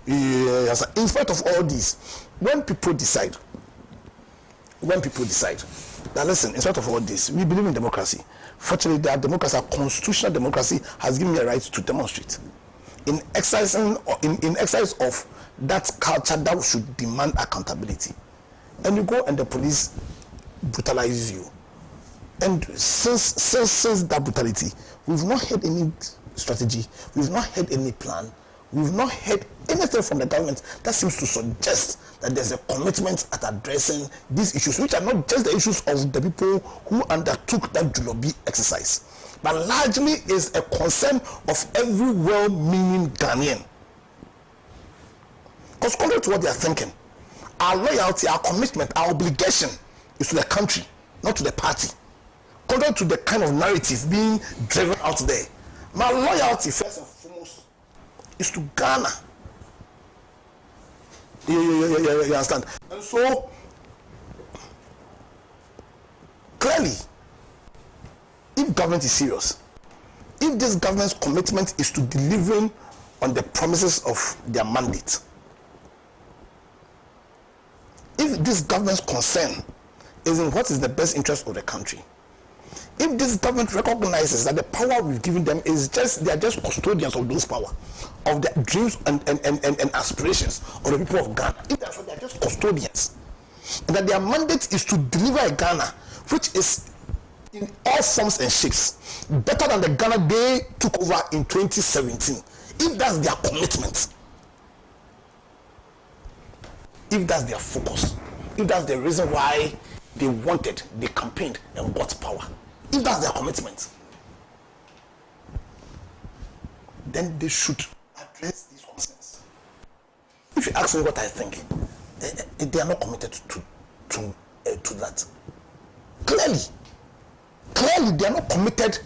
Yes, in spite of all this, when people decide that, listen, in spite of all this, we believe in democracy. Fortunately, that democracy, our constitutional democracy, has given me a right to demonstrate. In exercise of that culture that should demand accountability. And you go and the police brutalizes you. And since that brutality, we've not had any strategy, we've not had any plan, we've not had anything from the government that seems to suggest that there's a commitment at addressing these issues, which are not just the issues of the people who undertook that Julobi exercise, but largely is a concern of every well-meaning Ghanaian. Because contrary to what they are thinking, our loyalty, our commitment, our obligation is to the country, not to the party. Contrary to the kind of narrative being driven out there, my loyalty, first and foremost, is to Ghana. You understand? And so, clearly, if government is serious, if this government's commitment is to delivering on the promises of their mandate, if this government's concern is in what is the best interest of the country, if this government recognizes that the power we've given them is they are just custodians of those power, of the dreams and aspirations of the people of Ghana, if that's what they are just custodians, and that their mandate is to deliver a Ghana which is in all forms and shapes better than the Ghana they took over in 2017, if that's their commitment, if that's their focus, if that's the reason why they campaigned and got power, if that's their commitment, then they should address these concerns. If you ask me what I think, they are not committed to that. Clearly, they are not committed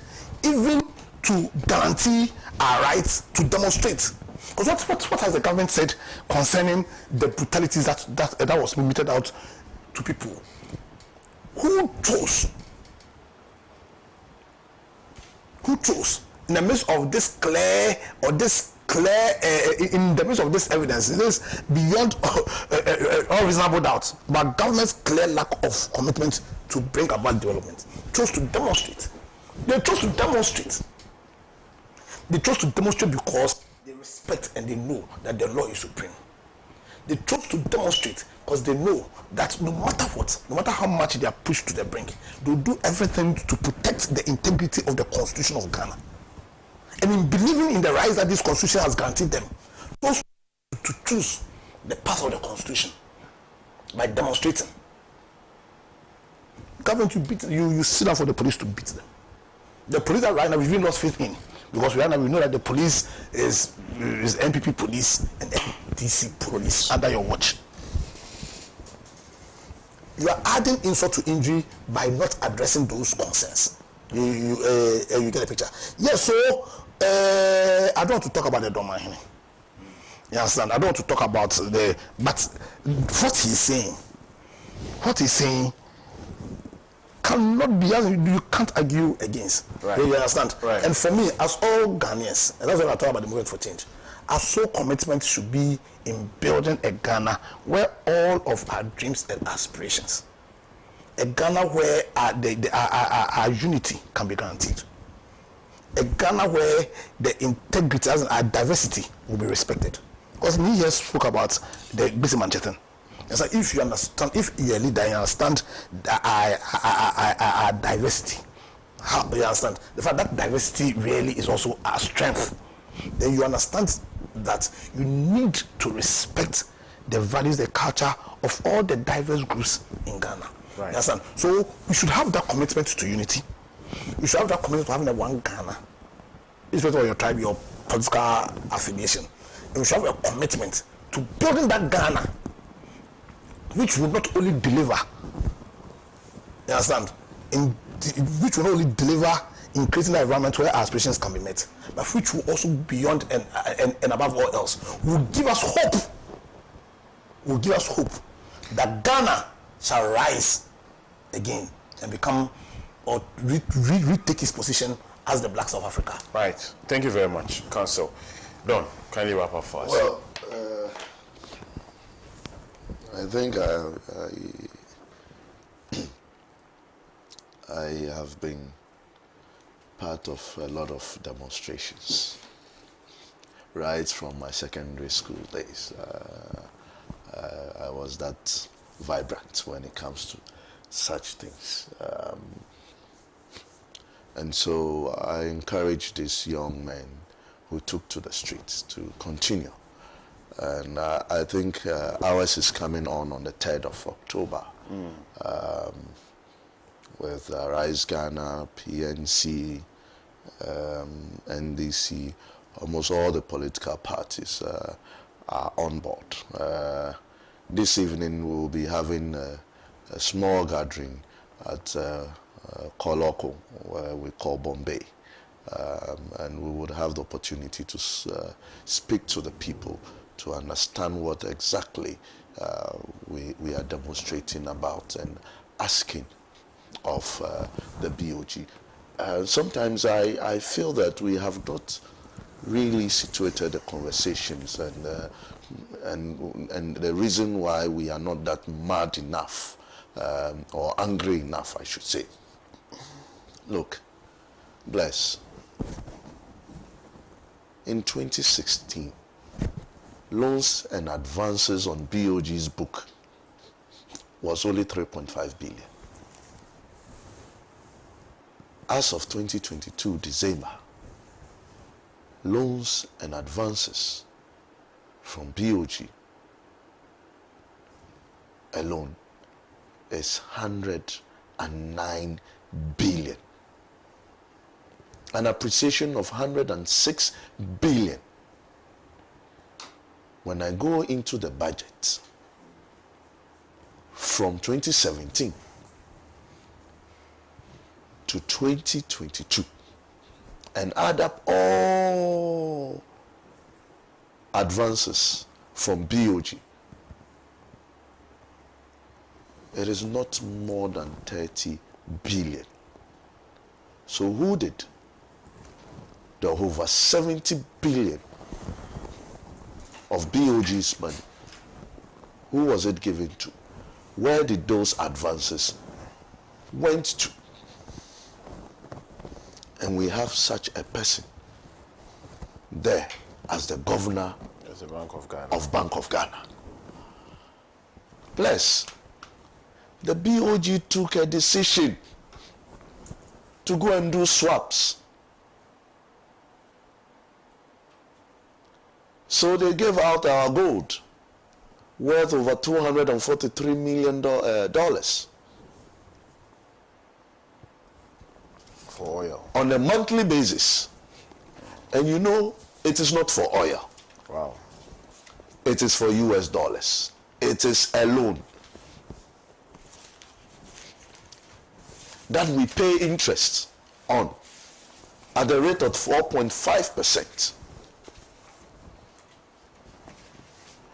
even to guarantee our rights to demonstrate. Because what has the government said concerning the brutalities that was meted out to people? Who chose in the midst of this in the midst of this evidence, this beyond all reasonable doubt, but government's clear lack of commitment to bring about development, chose to demonstrate. They chose to demonstrate. They chose to demonstrate because they respect and they know that the law is supreme. They chose to demonstrate because they know that no matter what, no matter how much they are pushed to the brink, they'll do everything to protect the integrity of the Constitution of Ghana. And in believing in the rights that this Constitution has granted them, chose to choose the path of the Constitution by demonstrating. Government, you sit down for the police to beat them. The police that right now we've lost faith in, because right now we know that the police is NPP police and NDC police under your watch. You are adding insult to injury by not addressing those concerns. You get a picture. Yes, so I don't want to talk about the Doma here. You understand? I don't want to talk about but what he's saying cannot be, you can't argue against. Right. You understand? Right. And for me, as all Ghanaians, and that's what I talk about the movement for change, our sole commitment should be in building a Ghana where all of our dreams and aspirations, a Ghana where our unity can be guaranteed, a Ghana where the integrity, as in our diversity, will be respected. Because me here spoke about the busy Manchester. It's like if you understand, if you're a leader, you understand our diversity. How you understand the fact that diversity really is also our strength? Then you understand that you need to respect the values, the culture of all the diverse groups in Ghana. Right. You understand? So we should have that commitment to unity. We should have that commitment to having a one Ghana, irrespective of your tribe, your political affiliation. And we should have a commitment to building that Ghana, which will not only deliver, you understand, which will not only deliver in creating an environment where our aspirations can be met, but which will also beyond and above all else will give us hope. Will give us hope that Ghana shall rise again and become or retake its position as the Black South Africa. Right. Thank you very much, Council. Don, kindly wrap up for us. Well, I think I have been part of a lot of demonstrations, right from my secondary school days. I was that vibrant when it comes to such things. And so I encourage these young men who took to the streets to continue. And I think ours is coming on the 3rd of October with Rise Ghana, PNC, NDC, almost all the political parties are on board. This evening we will be having a small gathering at Koloko, where we call Bombay. And we would have the opportunity to speak to the people to understand what exactly we are demonstrating about and asking of the BOG. Sometimes I feel that we have not really situated the conversations and the reason why we are not that mad enough or angry enough, I should say. Look, Bless. In 2016, loans and advances on BOG's book was only 3.5 billion. As of 2022 December, loans and advances from BOG alone is 109 billion. An appreciation of 106 billion. When I go into the budget from 2017 to 2022 and add up all advances from BOG, it is not more than 30 billion. So who did the over 70 billion of BOG's money? Who was it given to? Where did those advances went to? And we have such a person there as the governor As the Bank of Ghana. of Bank of Ghana. Plus, the BOG took a decision to go and do swaps. So they gave out our gold worth over $243 million For oil. on a monthly basis. And you know, it is not for oil. Wow. It is for US dollars. It is a loan that we pay interest on at the rate of 4.5%.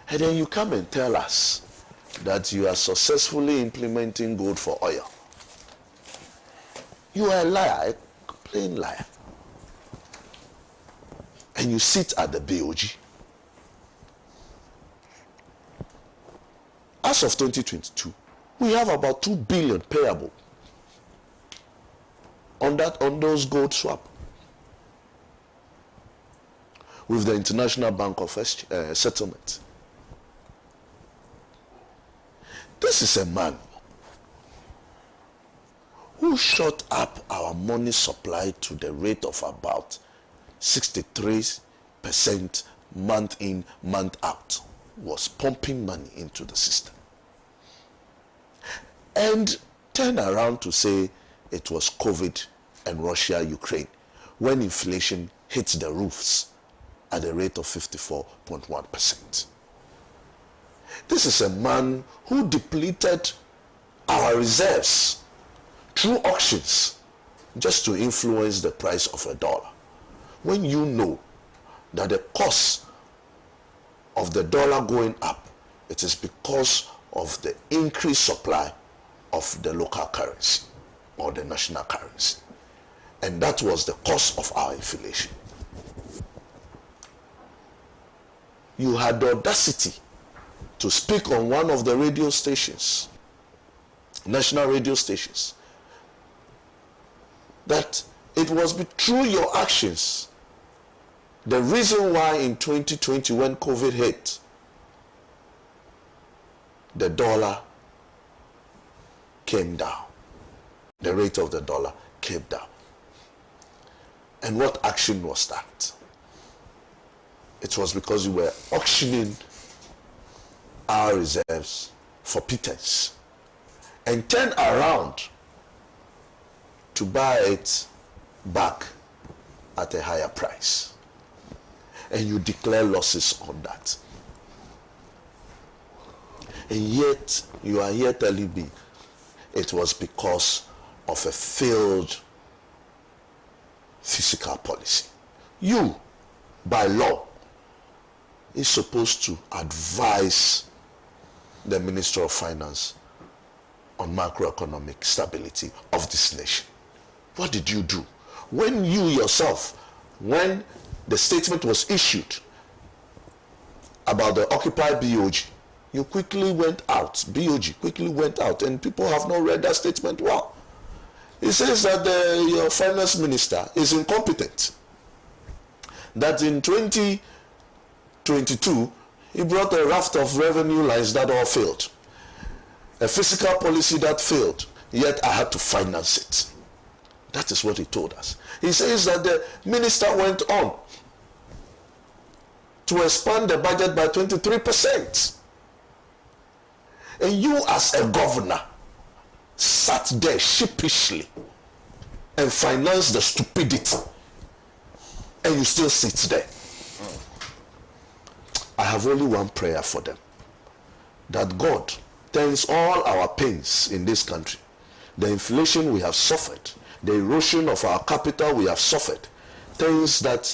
And then you come and tell us that you are successfully implementing gold for oil. You are a liar, a plain liar. And you sit at the BOG. As of 2022, we have about 2 billion payable on those gold swap. with the International Bank of Settlement. This is a man who shot up our money supply to the rate of about 63% month in, month out, was pumping money into the system. And turn around to say it was COVID and Russia, Ukraine, when inflation hit the roofs at a rate of 54.1%. This is a man who depleted our reserves through auctions just to influence the price of a dollar. When you know that the cost of the dollar going up, it is because of the increased supply of the local currency or the national currency. And that was the cause of our inflation. You had the audacity to speak on one of the radio stations, national radio stations, that it was through your actions the reason why in 2020 when COVID hit, the dollar came down. The rate of the dollar came down. And what action was that? It was because you were auctioning our reserves for pittance and turn around to buy it back at a higher price. And you declare losses on that. And yet you are here telling me it was because of a failed fiscal policy. You, by law, is supposed to advise the Minister of Finance on macroeconomic stability of this nation. What did you do? When you yourself, when the statement was issued about the Occupy BOG, you quickly went out, BOG quickly went out, and people have not read that statement well. It says that your finance minister is incompetent. That in 2022, he brought a raft of revenue lines that all failed. A fiscal policy that failed, yet I had to finance it. That is what he told us. He says that the minister went on to expand the budget by 23%. And you as a governor sat there sheepishly and financed the stupidity, and you still sit there. I have only one prayer for them, that God turns all our pains in this country, the inflation we have suffered, the erosion of our capital we have suffered, things that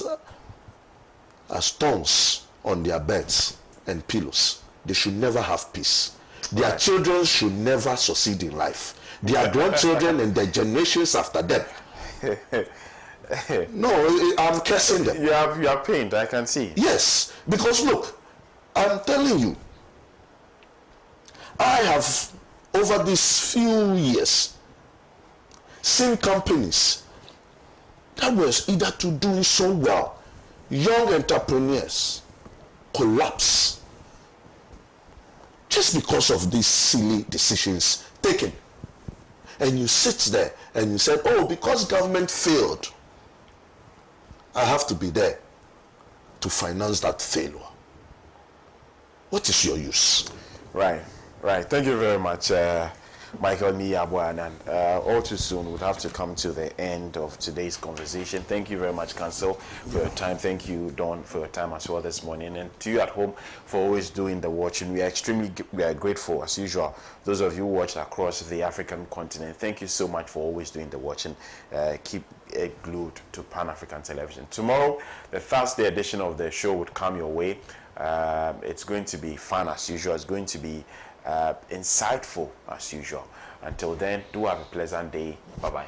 are stones on their beds and pillows. They should never have peace. Their children should never succeed in life. Their grandchildren and their generations after them. No, I'm cursing them. You are pained, I can see. Yes, because look, I'm telling you, I have, over these few years, seen companies that were either to doing so well, young entrepreneurs collapse just because of these silly decisions taken. And you sit there and you said, oh, because government failed, I have to be there to finance that failure. What is your use? Right. Thank you very much, Michael Niyabwan. And all too soon, we'll have to come to the end of today's conversation. Thank you very much, Council, for your time. Thank you, Dawn, for your time as well this morning. And to you at home for always doing the watching. We are extremely grateful, as usual. Those of you who watch across the African continent, thank you so much for always doing the watching. Keep it glued to Pan-African Television. Tomorrow, the Thursday edition of the show would come your way. It's going to be fun as usual. It's going to be insightful as usual. Until then, do have a pleasant day. Bye-bye.